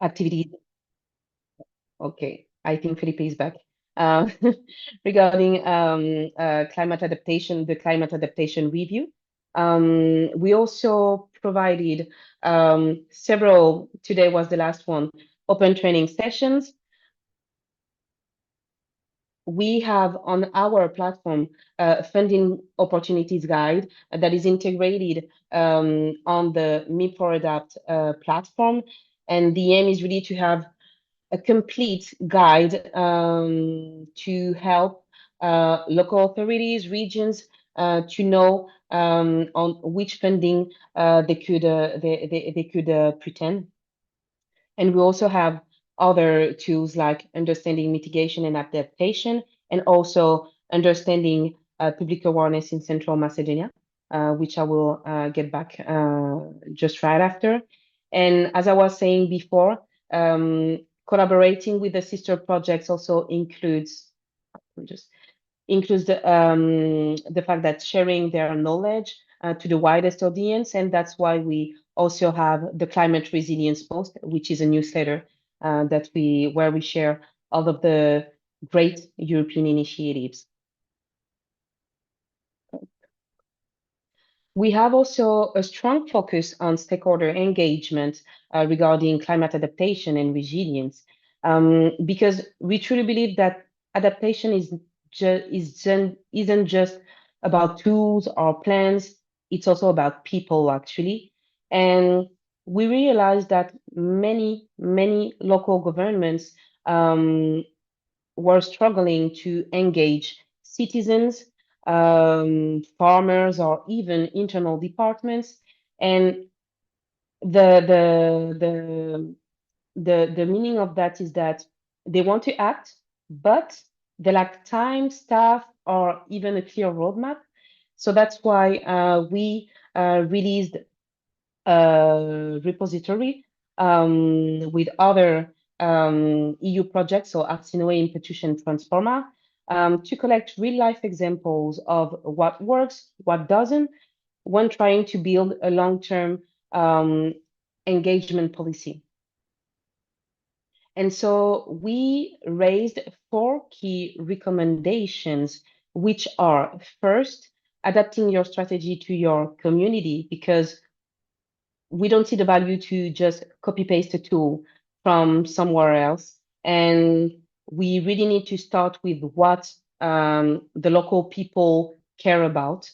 Activities. Okay, I think Felipe is back. Regarding climate adaptation, the climate adaptation review, we also provided several, today was the last one, open training sessions. We have on our platform funding opportunities guide that is integrated on the Me4Adapt platform. And the aim is really to have a complete guide to help local authorities, regions to know on which funding they could pretend. And we also have other tools like understanding mitigation and adaptation, and also understanding public awareness in Central Macedonia, which I will get back just right after. And as I was saying before, collaborating with the sister projects also includes the fact that sharing their knowledge to the widest audience, and that's why we also have the Climate Resilience Post, which is a newsletter where we share all of the great European initiatives. We have also a strong focus on stakeholder engagement regarding climate adaptation and resilience, because we truly believe that adaptation isn't just about tools or plans, it's also about people, actually. And we realize that many local governments were struggling to engage citizens, farmers, or even internal departments. And the meaning of that is that they want to act, but they lack time, staff, or even a clear roadmap. So that's why we released a repository with other EU projects, so Actinoe, Impetution, Transforma, to collect real-life examples of what works, what doesn't, when trying to build a long-term engagement policy. And so we raised 4 key recommendations, which are, first, adapting your strategy to your community, because we don't see the value to just copy-paste a tool from somewhere else. And we really need to start with what the local people care about.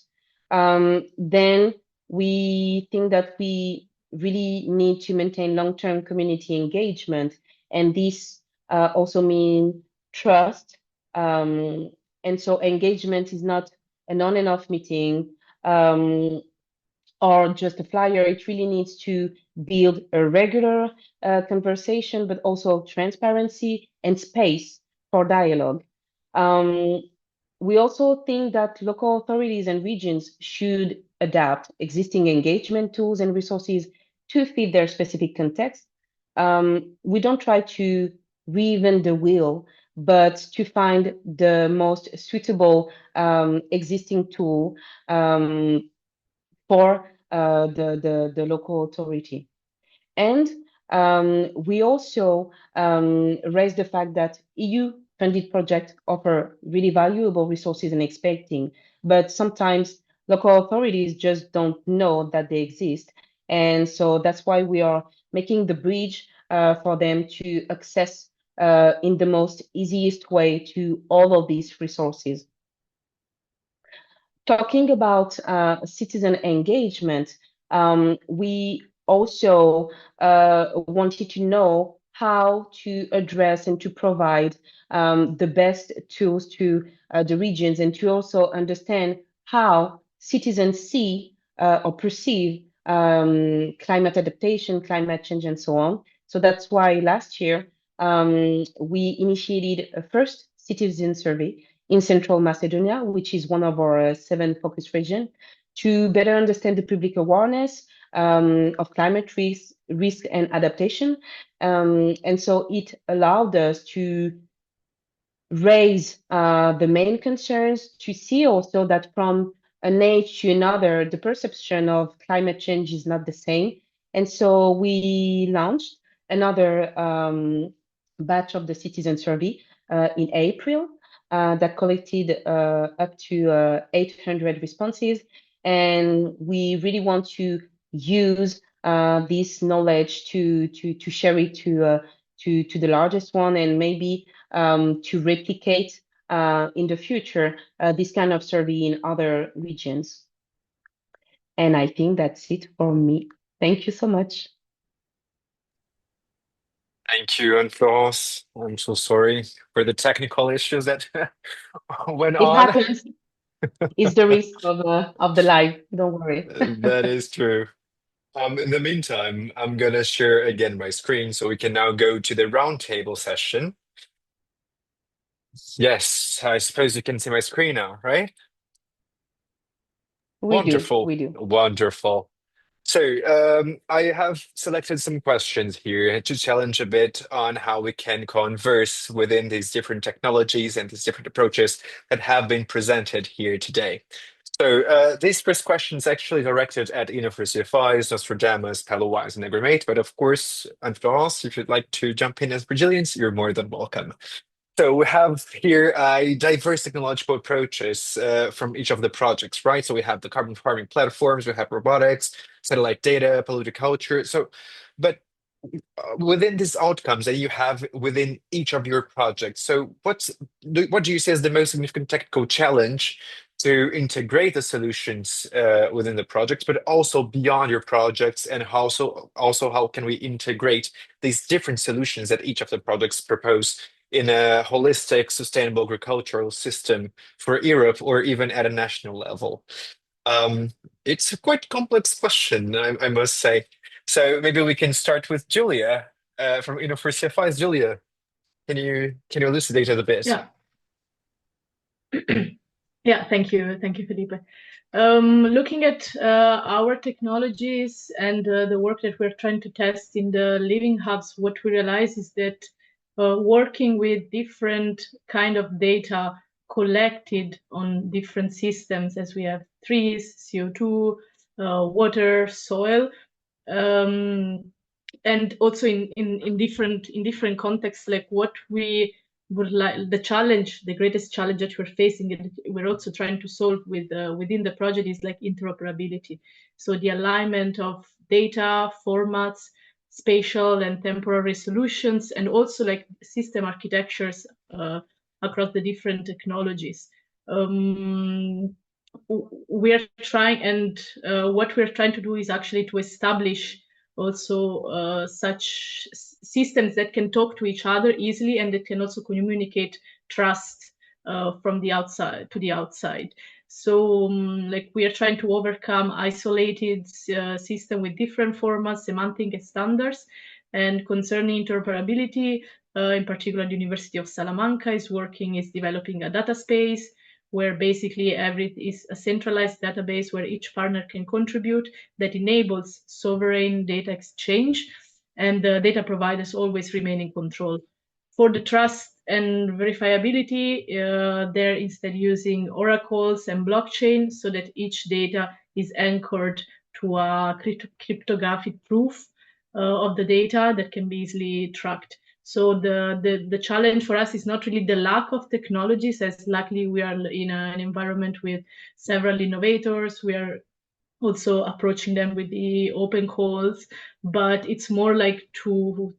Then we think that we really need to maintain long-term community engagement. And this also means trust. And so engagement is not an on and off meeting. or just a flyer. It really needs to build a regular conversation, but also transparency and space for dialogue. We also think that local authorities and regions should adapt existing engagement tools and resources to fit their specific context. We don't try to reinvent the wheel, but to find the most suitable existing tool for the local authority. And we also raised the fact that EU-funded projects offer really valuable resources and expecting, but sometimes local authorities just don't know that they exist. And so that's why we are making the bridge for them to access in the most easiest way to all of these resources. Talking about citizen engagement, we also wanted to know how to address and to provide the best tools to the regions, and to also understand how citizens see or perceive climate adaptation, climate change, and so on. So that's why last year we initiated a first citizen survey in Central Macedonia, which is one of our 7 focus regions, to better understand the public awareness of climate risk and adaptation. And so it allowed us to raise the main concerns, to see also that from an age to another, the perception of climate change is not the same. And so we launched another batch of the citizen survey in April that collected up to 800 responses. And we really want to use this knowledge to share it to the largest one, and maybe to replicate in the future this kind of survey in other regions. And I think that's it for me. Thank you so much. Thank you, and Florence. I'm so sorry for the technical issues that went It on. happens. It's the risk of the live. Don't worry. That is true. In the meantime, I'm gonna share again my screen so we can now go to the roundtable session. Yes, I suppose you can see my screen now, right? Wonderful. We do. Wonderful. So, I have selected some questions here to challenge a bit on how we can converse within these different technologies and these different approaches that have been presented here today. So, this first question is actually directed at University of Iowa, Nostradamus, PaluWise, and AgriMate. But of course, and Florence, if you'd like to jump in as Brazilians, you're more than welcome. So we have here diverse technological approaches from each of the projects, right? So we have the carbon farming platforms, we have robotics, satellite data, culture. So, but within these outcomes that you have within each of your projects, so what do you see as the most significant technical challenge to integrate the solutions within the projects, but also beyond your projects, and also how can we integrate these different solutions that each of the projects propose in a holistic, sustainable agricultural system for Europe or even at a national level? It's a quite complex question, I must say. So maybe we can start with Giulia from University of Iowa. Giulia, can you elucidate it a bit? Yeah. Yeah, thank you, Felipe. Looking at our technologies and the work that we're trying to test in the living hubs, what we realize is that working with different kind of data collected on different systems, as we have trees, CO2, water, soil, and also in different contexts, like what we would like, the greatest challenge that we're facing, and we're also trying to solve within the project, is like interoperability. So the alignment of data formats, spatial and temporary solutions, and also like system architectures across the different technologies. We are trying, and what we're trying to do is actually to establish also such systems that can talk to each other easily, and that can also communicate trust from the outside to the outside. So like we are trying to overcome isolated system with different formats, semantic standards. And concerning interoperability, in particular, the University of Salamanca is developing a data space where basically is a centralized database where each partner can contribute that enables sovereign data exchange, and the data providers always remain in control. For the trust and verifiability, they're instead using oracles and blockchain so that each data is anchored to a cryptographic proof of the data that can be easily tracked. So the challenge for us is not really the lack of technologies, as luckily we are in an environment with several innovators. We are also approaching them with the open calls, but it's more like to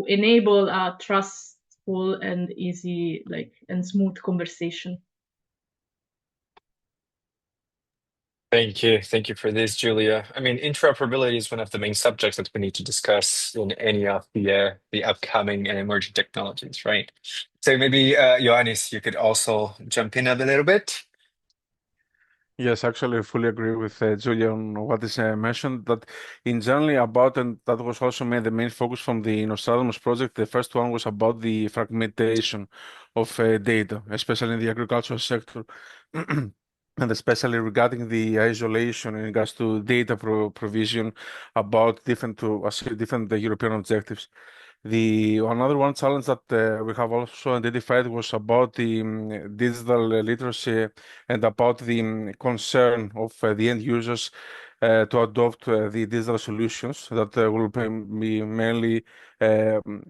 enable a trustful and easy and smooth conversation. Thank you for this, Giulia. I mean, interoperability is one of the main subjects that we need to discuss in any of the upcoming and emerging technologies, right? So maybe Ioannis, you could also jump in a little bit. Yes, actually, I fully agree with Giulia on what is mentioned. That in general about, and that was also made the main focus from the Nostradamus project. The first one was about the fragmentation of data, especially in the agricultural sector, and especially regarding the isolation in regards to data provision about different European objectives. The another one challenge that we have also identified was about the digital literacy and about the concern of the end users to adopt the digital solutions that will be mainly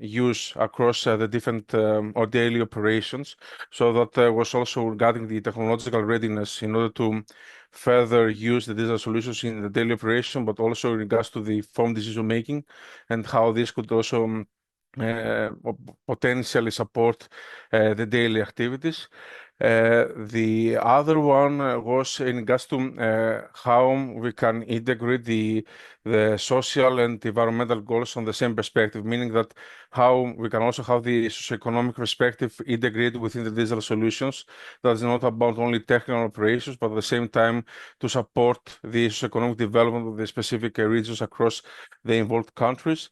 used across the different or daily operations. So that was also regarding the technological readiness in order to further use the digital solutions in the daily operation, but also in regards to the informed decision making and how this could also potentially support the daily activities. The other one was in regards to how we can integrate the social and environmental goals on the same perspective, meaning that how we can also have the socioeconomic perspective integrated within the digital solutions. That's not about only technical operations, but at the same time to support the socioeconomic development of the specific regions across the involved countries.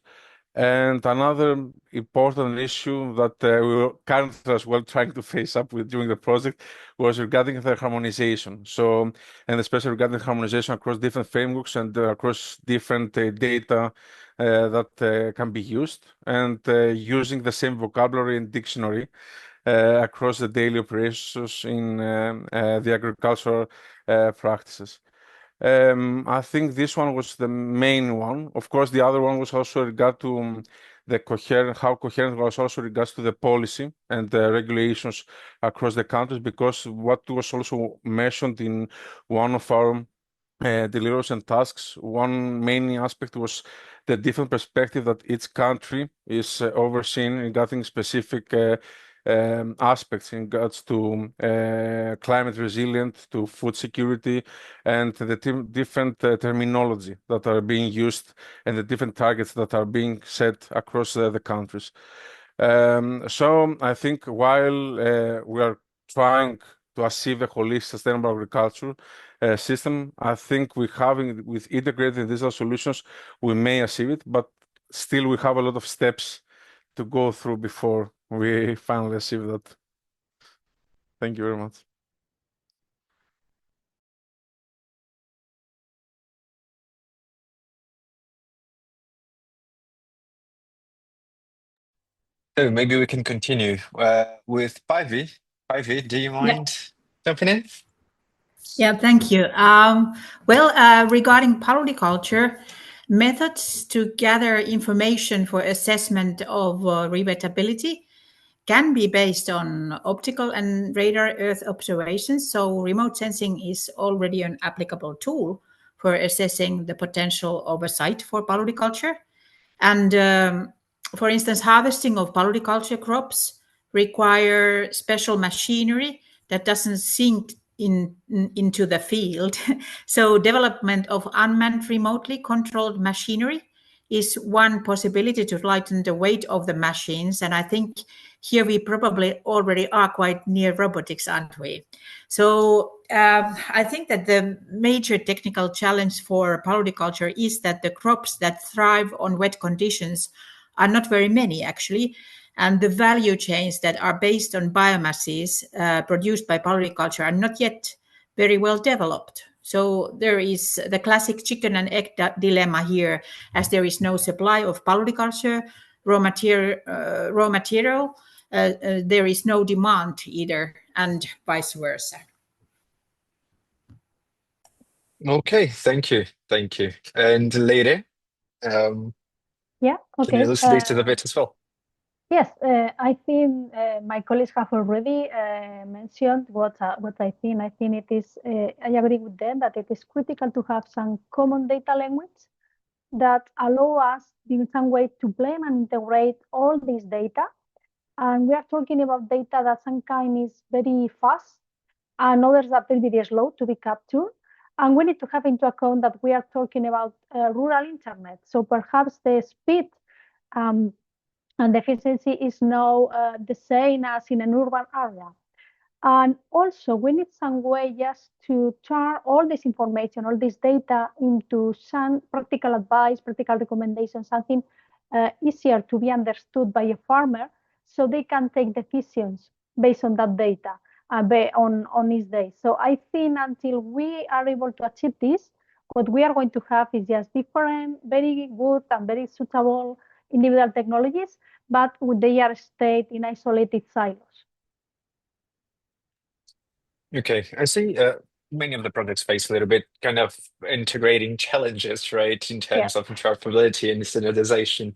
And another important issue that we were currently as well trying to face up with during the project was regarding the harmonization. So, and especially regarding harmonization across different frameworks and across different data that can be used, and using the same vocabulary and dictionary across the daily operations in the agricultural practices. I think this one was the main one. Of course, the other one was also regard to how coherent was also regards to the policy and the regulations across the countries, because what was also mentioned in one of our deliverables and tasks, one main aspect was the different perspective that each country is overseeing regarding specific aspects in regards to climate resilient, to food security, and the different terminology that are being used and the different targets that are being set across the countries. So I think while we are trying to achieve a holistic sustainable agriculture system, I think with integrated digital solutions, we may achieve it, but still we have a lot of steps to go through before we finally achieve that. Thank you very much. So maybe we can continue with Päivi. Päivi, do you mind jumping in? Yeah, thank you. Regarding polyculture, methods to gather information for assessment of repeatability can be based on optical and radar Earth observations. So remote sensing is already an applicable tool for assessing the potential oversight for polyculture. And for instance, harvesting of polyculture crops require special machinery that doesn't sink into the field. So development of unmanned remotely controlled machinery is one possibility to lighten the weight of the machines. And I think here we probably already are quite near robotics, aren't we? So I think that the major technical challenge for polyculture is that the crops that thrive on wet conditions are not very many, actually. And the value chains that are based on biomasses produced by polyculture are not yet very well developed. So there is the classic chicken and egg dilemma here, as there is no supply of polyculture raw material, there is no demand either, and vice versa. Okay, thank you. And Leire, Yeah, can you okay. elucidate it a bit as well? Yes, I think my colleagues have already mentioned what I think. I think it is, I agree with them that it is critical to have some common data language that allow us in some way to blend and integrate all this data. And we are talking about data that some kind is very fast and others that are very slow to be captured. And we need to have into account that we are talking about rural internet. So perhaps the speed and the efficiency is now the same as in an urban area. And also, we need some way just to turn all this information, all this data into some practical advice, practical recommendations, something easier to be understood by a farmer so they can take decisions based on that data on his day. So I think until we are able to achieve this, what we are going to have is just different, very good and very suitable individual technologies, but they are stayed in isolated silos. Okay, I see many of the projects face a little bit kind of integrating challenges, right, in terms of interoperability and standardization.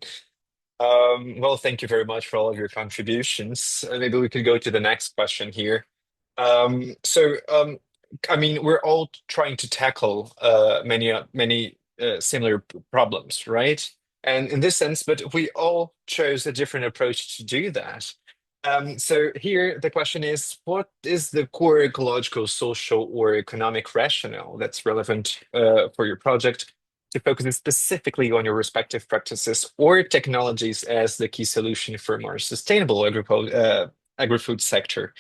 Well, thank you very much for all of your contributions. Maybe we could go to the next question here. I mean, we're all trying to tackle many similar problems, right? And in this sense, but we all chose a different approach to do that. So here the question is, what is the core ecological, social, or economic rationale that's relevant for your project to focus specifically on your respective practices or technologies as the key solution for a more sustainable agri-food sector?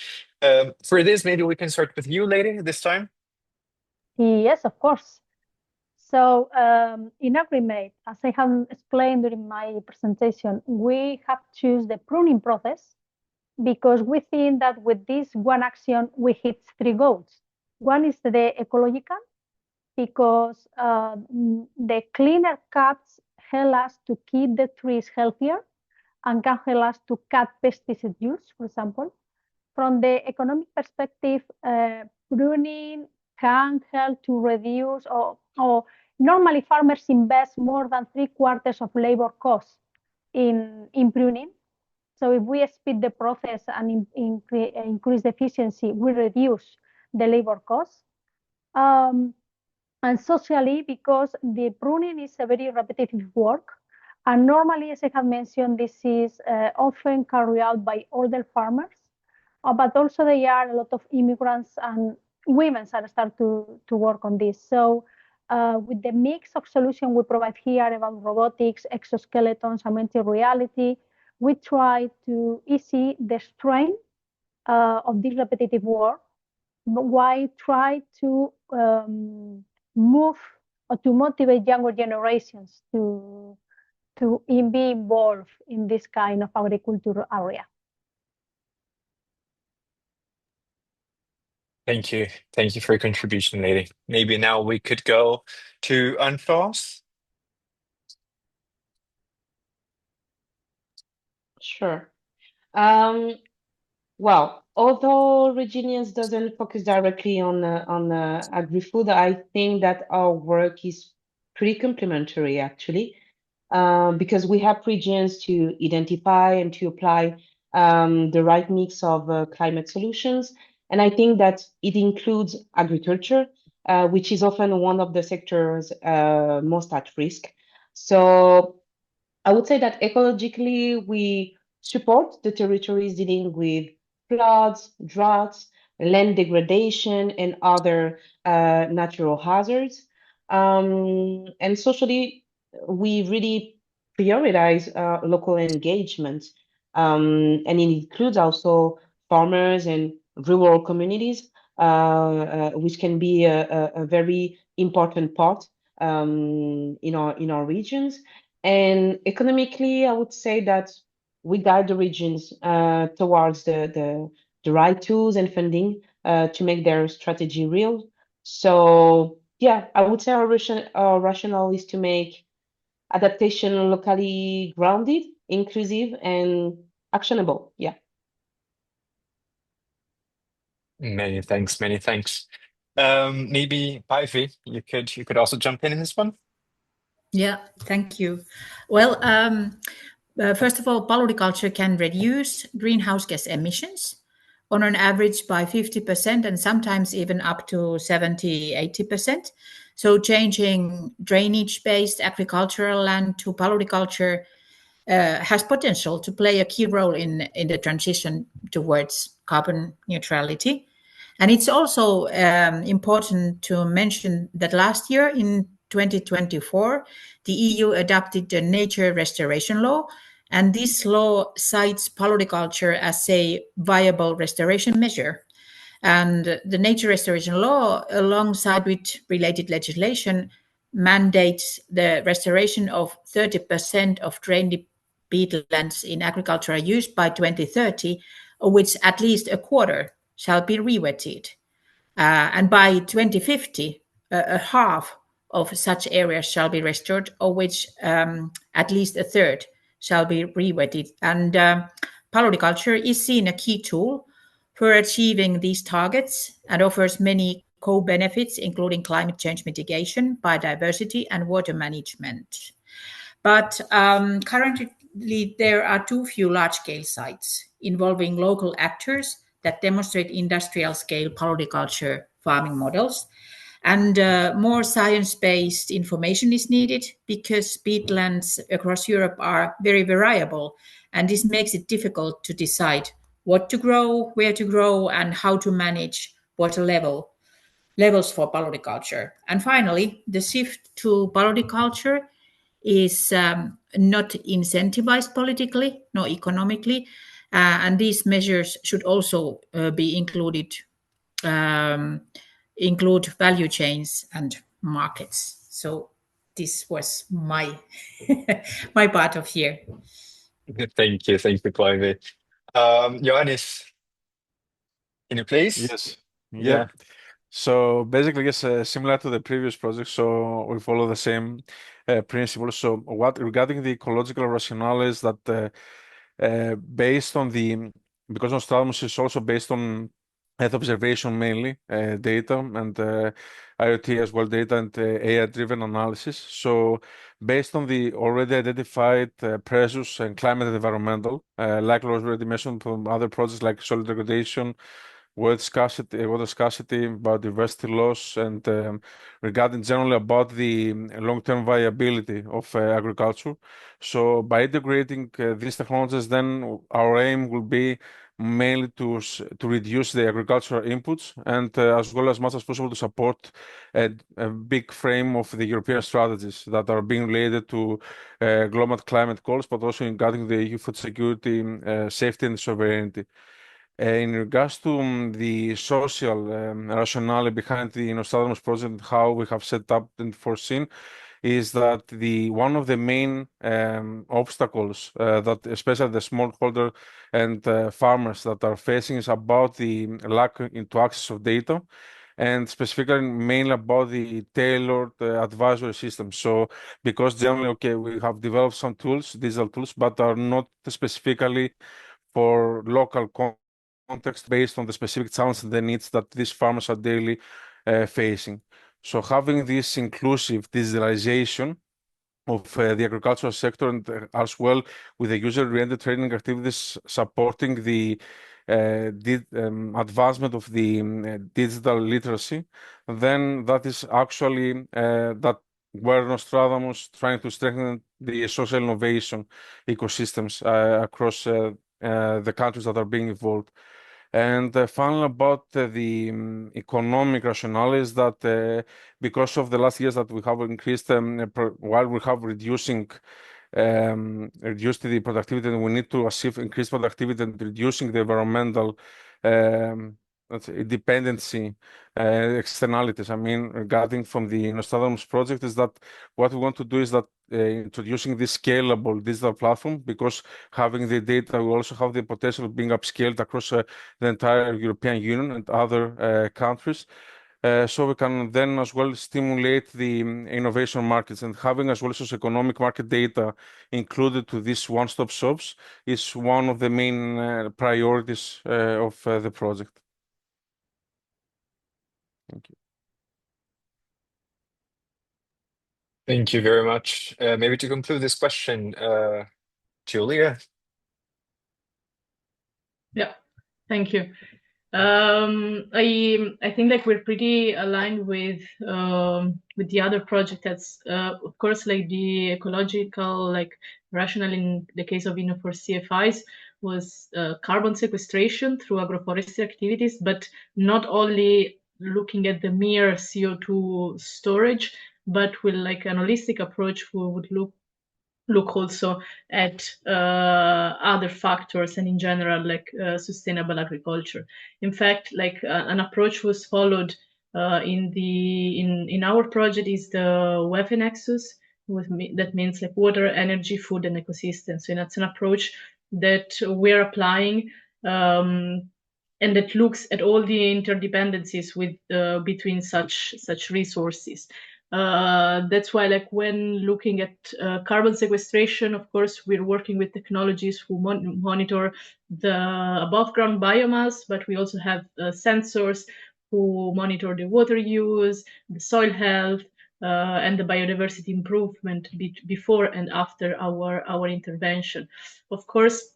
For this, maybe we can start with you, Leire, this time. Yes, of course. So in AgriMate, as I have explained during my presentation, we have choose the pruning process because we think that with this one action, we hit three goals. One is the ecological, because the cleaner cuts help us to keep the trees healthier and can help us to cut pesticide use, for example. From the economic perspective, pruning can help to reduce or normally farmers invest more than 3/4 of labor costs in pruning. So if we speed the process and increase the efficiency, we reduce the labor costs. And socially, because the pruning is a very repetitive work, and normally, as I have mentioned, this is often carried out by older farmers, but also there are a lot of immigrants and women that start to work on this. So with the mix of solutions we provide here about robotics, exoskeletons, augmented reality, we try to ease the strain of this repetitive work, while try to move or to motivate younger generations to be involved in this kind of agriculture area. Thank you. Thank you for your contribution, Leire. Maybe now we could go to Anfos. Sure. Well, although Resilience doesn't focus directly on agri-food, I think that our work is pretty complementary, actually, because we have regions to identify and to apply the right mix of climate solutions. And I think that it includes agriculture, which is often one of the sectors most at risk. So I would say that ecologically, we support the territories dealing with floods, droughts, land degradation, and other natural hazards. And socially, we really prioritize local engagement. And it includes also farmers and rural communities, which can be a very important part in our regions. And economically, I would say that we guide the regions towards the right tools and funding to make their strategy real. So yeah, I would say our rationale is to make adaptation locally grounded, inclusive, and actionable. Yeah. Many thanks, many thanks. Maybe Päivi, you could also jump in this one. Yeah, thank you. Well, first of all, paluriculture can reduce greenhouse gas emissions on an average by 50% and sometimes even up to 70, 80%. So changing drainage-based agricultural land to paluriculture has potential to play a key role in the transition towards carbon neutrality. And it's also important to mention that last year in 2024, the EU adopted the Nature Restoration Law, and this law cites paluriculture as a viable restoration measure. And the Nature Restoration Law, alongside with related legislation, mandates the restoration of 30% of drained peatlands in agricultural use by 2030, of which at least a quarter shall be rewetted. And by 2050, a half of such areas shall be restored, of which at least a third shall be rewetted. And paluriculture is seen a key tool for achieving these targets and offers many co-benefits, including climate change mitigation, biodiversity, and water management. But currently, there are too few large-scale sites involving local actors that demonstrate industrial-scale paluriculture farming models. And more science-based information is needed because peatlands across Europe are very variable, and this makes it difficult to decide what to grow, where to grow, and how to manage water levels for paluriculture. And finally, the shift to paluriculture is not incentivized politically nor economically, and these measures should also be include value chains and markets. So this was my my part of here. Thank you, Päivi. Ioannis, can you please? Yes. Yeah. Yeah. So basically, yes, similar to the previous project, so we follow the same principle. So what regarding the ecological rationales that based on the, because Nostradamus is also based on Earth observation mainly data and IoT as well data and AI-driven analysis. So based on the already identified pressures and climate and environmental, like was already mentioned from other projects like soil degradation, water scarcity, biodiversity loss, and regarding generally about the long-term viability of agriculture. So by integrating these technologies, then our aim will be mainly to reduce the agricultural inputs and as well as much as possible to support a big frame of the European strategies that are being related to global climate goals, but also regarding the EU food security, safety, and sovereignty. In regards to the social rationale behind the Nostradamus project, how we have set up and foreseen, is that one of the main obstacles that especially the smallholder and farmers that are facing is about the lack into access of data, and specifically mainly about the tailored advisory system. So because generally, okay, we have developed some tools, digital tools, but are not specifically for local context based on the specific challenges and the needs that these farmers are daily facing. So having this inclusive digitalization of the agricultural sector and as well with the user-oriented training activities supporting the advancement of the digital literacy, then that is actually that where Nostradamus trying to strengthen the social innovation ecosystems across the countries that are being involved. And finally, about the economic rationale is that because of the last years that we have increased, while we have reducing reduce the productivity, and we need to achieve increased productivity and reducing the environmental let's say dependency externalities. I mean, regarding from the Nostradamus project, is that what we want to do is that introducing this scalable digital platform, because having the data will also have the potential of being upscaled across the entire European Union and other countries. So we can then as well stimulate the innovation markets, and having as well socioeconomic market data included to these one-stop shops is one of the main priorities of the project. Thank you. Thank you very much. Maybe to conclude this question, Giulia. Yeah, thank you. I think like we're pretty aligned with the other project. That's of course like the ecological rationale in the case of for CFIs was carbon sequestration through agroforestry activities, but not only looking at the mere CO2 storage, but with like an holistic approach, we would look also at other factors and in general like sustainable agriculture. In fact, like an approach was followed in our project is the WEF nexus, that means like water, energy, food, and ecosystem. So that's an approach that we're applying and that looks at all the interdependencies between such resources. That's why, like when looking at carbon sequestration, of course, we're working with technologies who monitor the above ground biomass, but we also have sensors who monitor the water use, the soil health, and the biodiversity improvement before and after our intervention. Of course,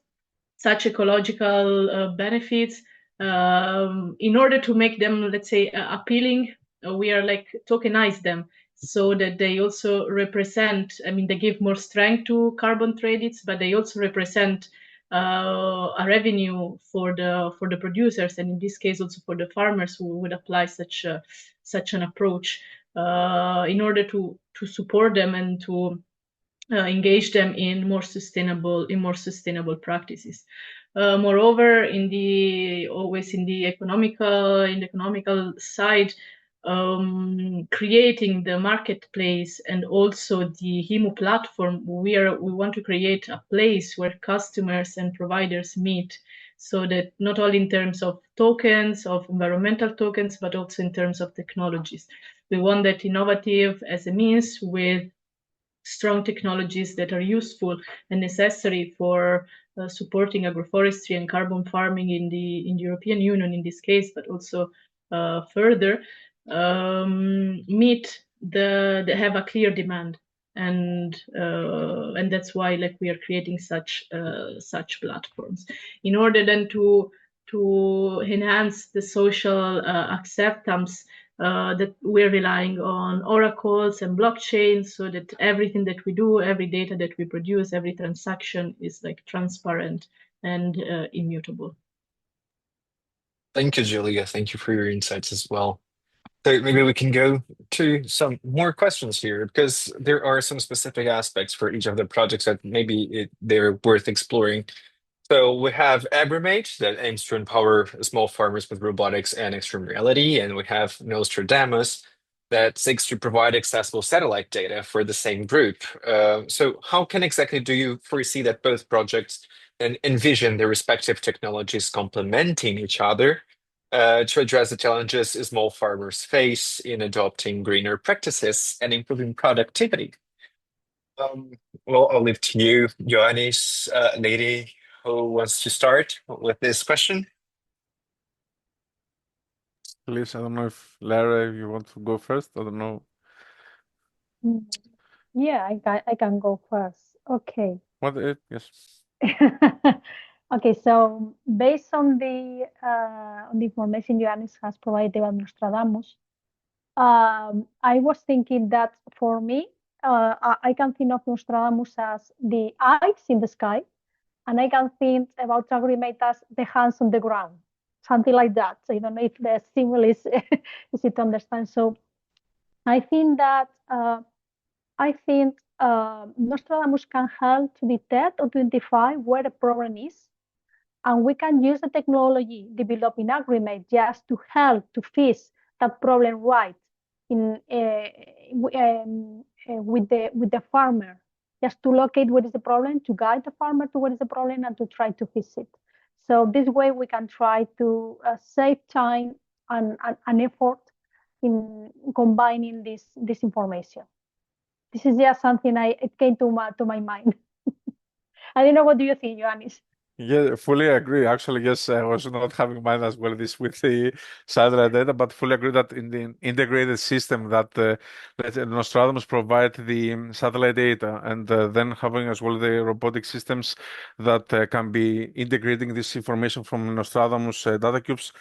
such ecological benefits, in order to make them, let's say, appealing, we are like tokenize them so that they also represent, I mean, they give more strength to carbon credits, but they also represent a revenue for the producers, and in this case also for the farmers who would apply such an approach in order to support them and to engage them in more sustainable practices. Moreover, in the economical side, creating the marketplace and also the HIMU platform, we want to create a place where customers and providers meet, so that not only in terms of tokens, of environmental tokens, but also in terms of technologies. We want that innovative SMEs with strong technologies that are useful and necessary for supporting agroforestry and carbon farming in the European Union in this case, but also further have a clear demand, and that's why like we are creating such platforms in order then to enhance the social acceptance. That we're relying on oracles and blockchains, so that everything that we do, every data that we produce, every transaction is like transparent and immutable. Thank you, Giulia. Thank you for your insights as well. So maybe we can go to some more questions here, because there are some specific aspects for each of the projects that maybe they're worth exploring. So we have AgriMate that aims to empower small farmers with robotics and extreme reality, and we have Nostradamus that seeks to provide accessible satellite data for the same group. So how can exactly do you foresee that both projects then envision their respective technologies complementing each other to address the challenges small farmers face in adopting greener practices and improving productivity? Well, I'll leave to you, Ioannis, Leire. Who wants to start with this question? Please, I don't know if Leire, you want to go first. I don't know. Yeah, I can go first. Okay. Yes. Okay, so based on the information Ioannis has provided about Nostradamus, I was thinking that for me, I can think of Nostradamus as the eyes in the sky, and I can think about AgriMate as the hands on the ground, something like that. So I don't know if the symbol is easy to understand. So I think that Nostradamus can help to detect or to identify where the problem is. And we can use the technology developed in AgriMate just to help to fix that problem right with the farmer, just to locate what is the problem, to guide the farmer to what is the problem, and to try to fix it. So this way we can try to save time and effort in combining this information. This is just something it came to my mind. I don't know, what do you think, Ioannis? Yeah, fully agree. Actually, yes, I was not having in mind as well this with the satellite data, but fully agree that in the integrated system that let's say Nostradamus provide the satellite data, and then having as well the robotic systems that can be integrating this information from Nostradamus data cubes,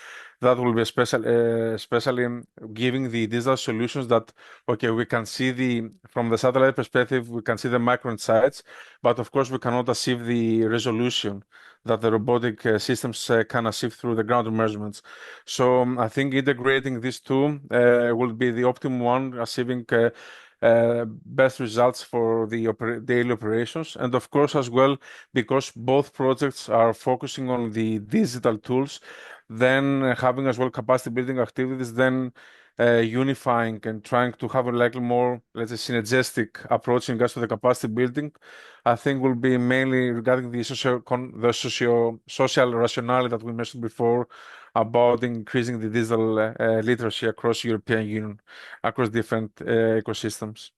that will be especially giving the digital solutions that, okay, we can see from the satellite perspective, we can see the macro insights, but of course we cannot achieve the resolution that the robotic systems can achieve through the ground measurements. So I think integrating these two will be the optimum one, achieving best results for the daily operations. And of course, as well, because both projects are focusing on the digital tools, then having as well capacity building activities, then unifying and trying to have a likely more, let's say, synergistic approach in regards to the capacity building, I think will be mainly regarding the social rationale that we mentioned before about increasing the digital literacy across European Union, across different ecosystems.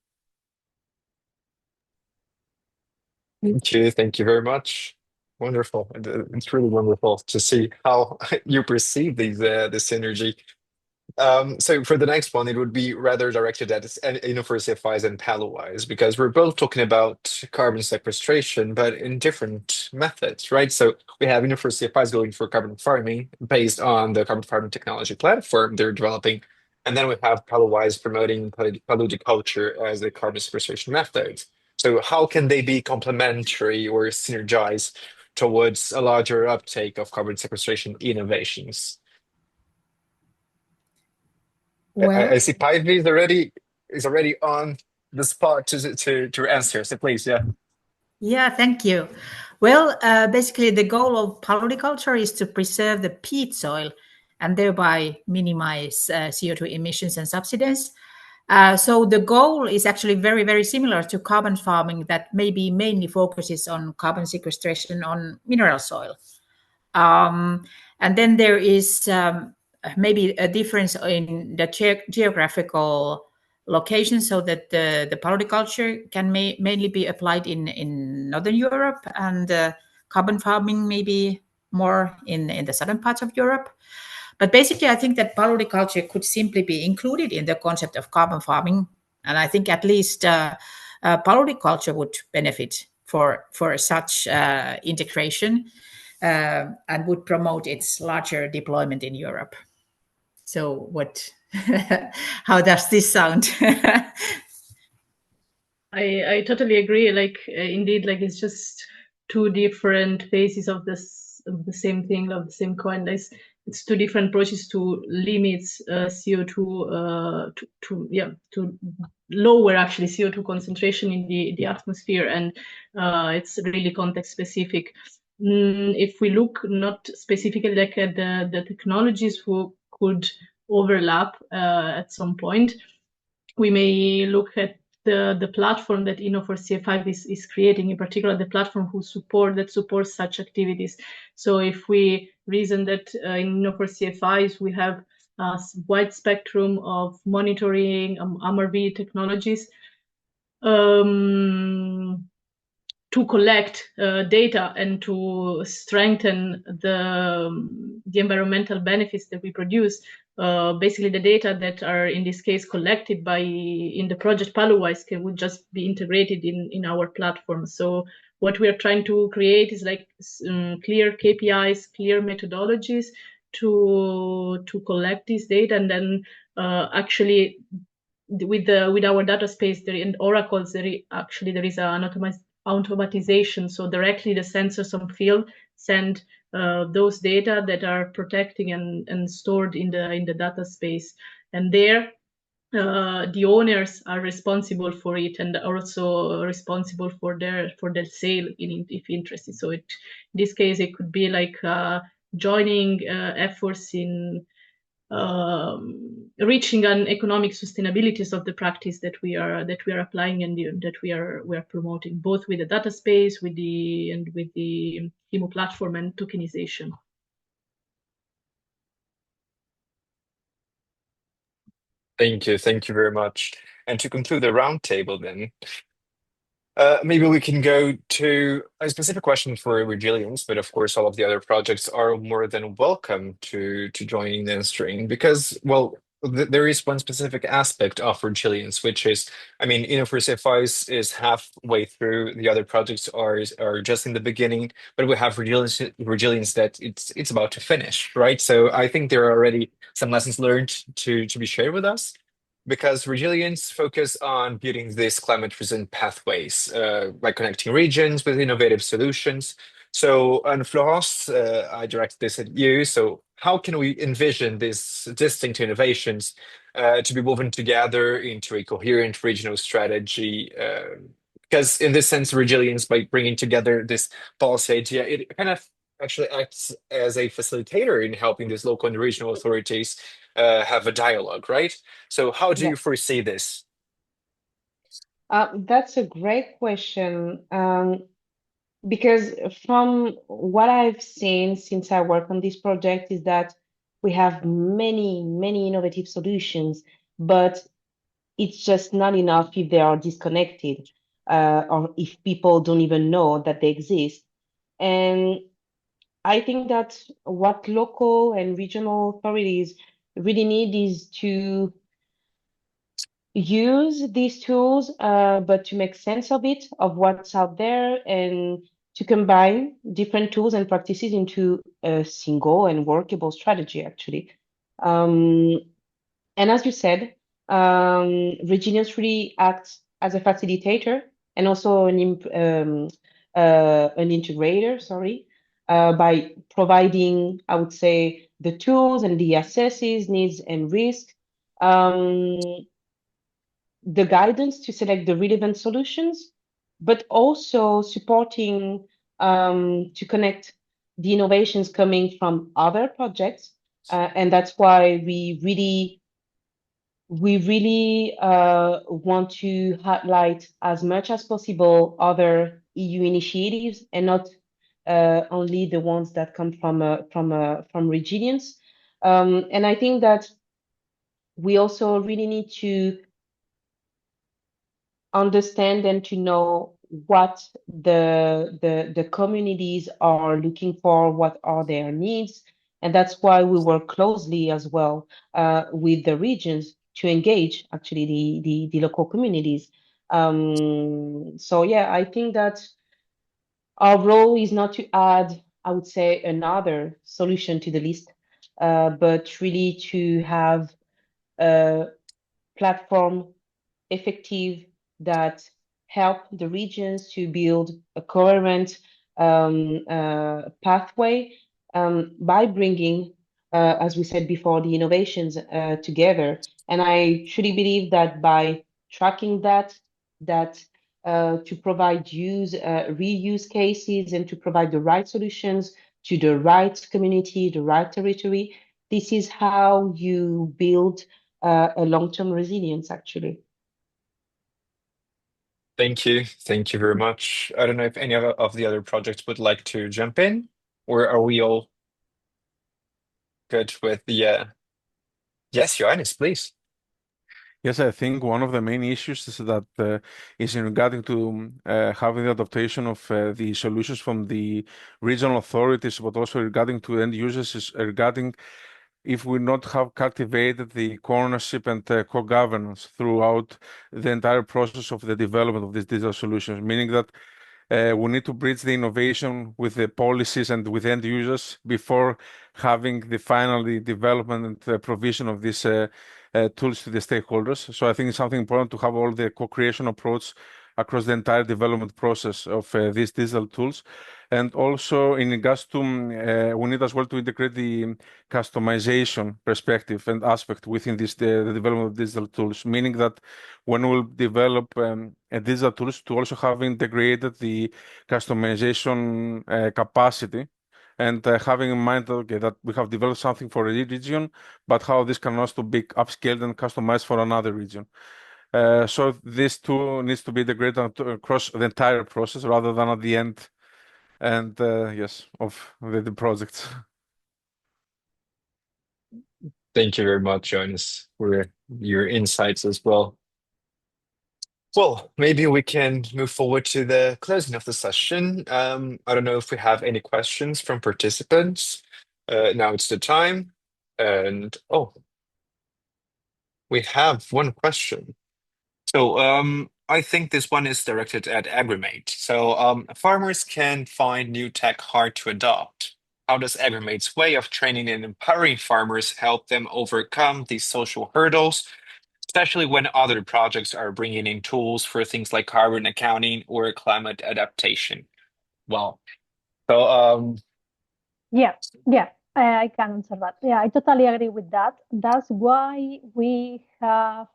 Thank you very much. Wonderful. It's really wonderful to see how you perceive the synergy. So for the next one, it would be rather directed at for CFIs and PaluWise, because we're both talking about carbon sequestration, but in different methods, right? So we have for CFIs going for carbon farming based on the carbon farming technology platform they're developing. And then we have PaluWise promoting paludiculture as a carbon sequestration method. So how can they be complementary or synergize towards a larger uptake of carbon sequestration innovations? Well, I see Päivi is already on the spot to answer. So please, yeah. yeah, thank you. Well, basically, the goal of paludiculture is to preserve the peat soil and thereby minimize CO2 emissions and subsidence. So the goal is actually very, very similar to carbon farming that maybe mainly focuses on carbon sequestration on mineral soil. And then there is maybe a difference in the geographical location, so that the paludiculture can mainly be applied in Northern Europe, and carbon farming maybe more in the southern parts of Europe. But basically, I think that paludiculture could simply be included in the concept of carbon farming, and I think at least paludiculture would benefit for such integration, and would promote its larger deployment in Europe. So what? How does this sound? I totally agree. Indeed, it's just two different faces of the same thing, of the same coin. It's two different approaches to limit CO2 to lower actually CO2 concentration in the atmosphere, and it's really context specific. If we look not specifically at the technologies who could overlap at some point, we may look at the platform that Inno4CFI is creating, in particular the platform that supports such activities. So if we reason that in Inno4CFIs we have a wide spectrum of monitoring MRV technologies to collect data and to strengthen the environmental benefits that we produce. Basically, the data that are in this case collected in the project PaluWise would just be integrated in our platform. So what we are trying to create is clear KPIs, clear methodologies to collect this data, and then actually with our data space there in oracles there is an automatization, so directly the sensors on field send those data that are protecting and stored in the data space, and there the owners are responsible for it and are also responsible for their sale if interested. So in this case, it could be like joining efforts in reaching an economic sustainability of the practice that we are applying and that we are promoting, both with the data space, with the HIMO platform and tokenization. Thank you very much. And to conclude the roundtable, then, maybe we can go to a specific question for Resilience, but of course, all of the other projects are more than welcome to join in stream because, well, there is one specific aspect of Resilience, which is, I mean, First is halfway through, the other projects are just in the beginning, but we have Resilience that it's about to finish, right? So I think there are already some lessons learned to be shared with us because Resilience focus on building these climate-resilient pathways by connecting regions with innovative solutions. So, and Florence, I direct this at you. So, how can we envision these distinct innovations to be woven together into a coherent regional strategy? Because in this sense, Resilience, by bringing together this policy idea, it kind of actually acts as a facilitator in helping these local and regional authorities have a dialogue, right? So how do you foresee this? That's a great question. Because from what I've seen since I work on this project is that we have many, many innovative solutions, but it's just not enough if they are disconnected or if people don't even know that they exist. And I think that what local and regional authorities really need is to use these tools, but to make sense of it, of what's out there, and to combine different tools and practices into a single and workable strategy, actually. And as you said, Resilience really acts as a facilitator and also an integrator, sorry, by providing, I would say, the tools and the assesses, needs and risk. The guidance to select the relevant solutions, but also supporting to connect the innovations coming from other projects. And that's why we really want to highlight as much as possible other EU initiatives and not only the ones that come from Resilience. And I think that we also really need to understand and to know what the communities are looking for, what are their needs. And that's why we work closely as well with the regions to engage actually the local communities. So yeah, I think that our role is not to add, I would say, another solution to the list, but really to have a platform effective that help the regions to build a coherent pathway by bringing, as we said before, the innovations together. And I truly believe that by tracking that to provide reuse cases and to provide the right solutions to the right community, the right territory, this is how you build a long-term resilience, actually. Thank you very much. I don't know if any of the other projects would like to jump in, or are we all good with the Yes, Ioannis, please. Yes, I think one of the main issues is that is in regarding to having the adaptation of the solutions from the regional authorities, but also regarding to end users, is regarding if we not have cultivated the ownership and co-governance throughout the entire process of the development of these digital solutions, meaning that we need to bridge the innovation with the policies and with end users before having the final development and provision of these tools to the stakeholders. So I think it's something important to have all the co-creation approach across the entire development process of these digital tools. And also in regards to, we need as well to integrate the customization perspective and aspect within this, the development of digital tools, meaning that when we'll develop digital tools, to also have integrated the customization capacity, and having in mind that we have developed something for a region, but how this can also be upscaled and customized for another region. So this tool needs to be integrated across the entire process rather than at the end and yes, of the project. Thank you very much, Ioannis, for your insights as well. Well, maybe we can move forward to the closing of the session. I don't know if we have any questions from participants. Now it's the time. And we have one question. So I think this one is directed at AgriMate. So farmers can find new tech hard to adopt. How does AgriMate's way of training and empowering farmers help them overcome these social hurdles, especially when other projects are bringing in tools for things like carbon accounting or climate adaptation? Well, so Yeah, I can answer that. Yeah, I totally agree with that. That's why we have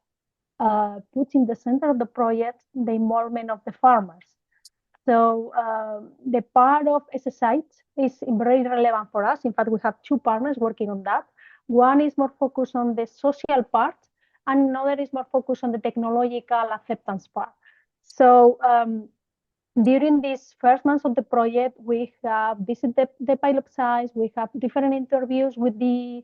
put in the center of the project the involvement of the farmers. So the part of SSI is very relevant for us. In fact, we have two partners working on that. One is more focused on the social part, and another is more focused on the technological acceptance part. So during these first months of the project, we have visited the pilot sites. We have different interviews with the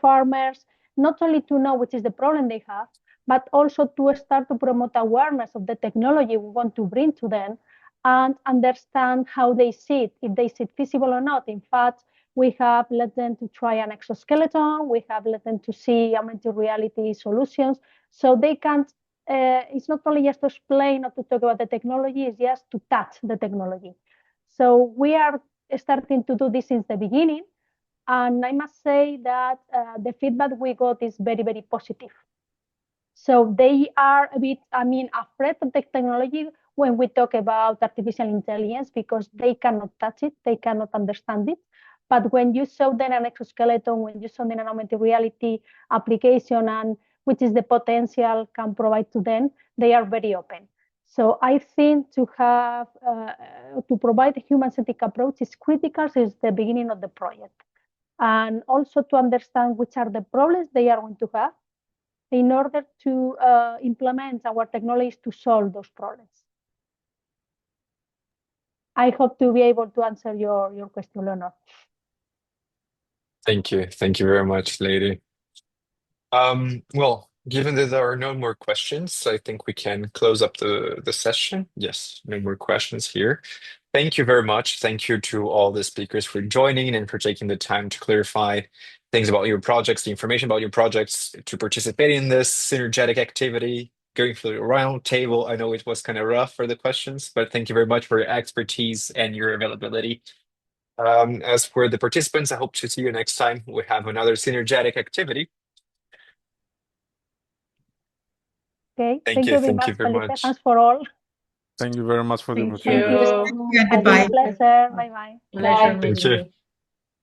farmers, not only to know which is the problem they have, but also to start to promote awareness of the technology we want to bring to them and understand how they see it, if they see it feasible or not. In fact, we have let them to try an exoskeleton. We have let them to see augmented reality solutions, so they can. It's not only just to explain or to talk about the technology, it's just to touch the technology. So we are starting to do this since the beginning. And I must say that the feedback we got is very, very positive. So they are a bit, afraid of the technology when we talk about artificial intelligence, because they cannot touch it, they cannot understand it. But when you show them an exoskeleton, when you show them an augmented reality application, and which is the potential can provide to them, they are very open. So I think to have to provide a human-centric approach is critical since the beginning of the project, and also to understand which are the problems they are going to have in order to implement our technologies to solve those problems. I hope to be able to answer your question, Leonor. thank you. Thank you very much, Leire. Well, given that there are no more questions, I think we can close up the session. Yes, no more questions here. Thank you very much. Thank you to all the speakers for joining and for taking the time to clarify things about your projects, the information about your projects, to participate in this synergetic activity, going through the round table. I know it was kind of rough for the questions, but thank you very much for your expertise and your availability. As for the participants, I hope to see you next time. We have another synergetic activity. Okay, Thank you. you very Thank much, you very Felipe. much. Thanks for all. Thank you very much for the Thank opportunity. you. Yeah, It's been goodbye. a pleasure. Bye-bye. Pleasure Thank meeting you. you.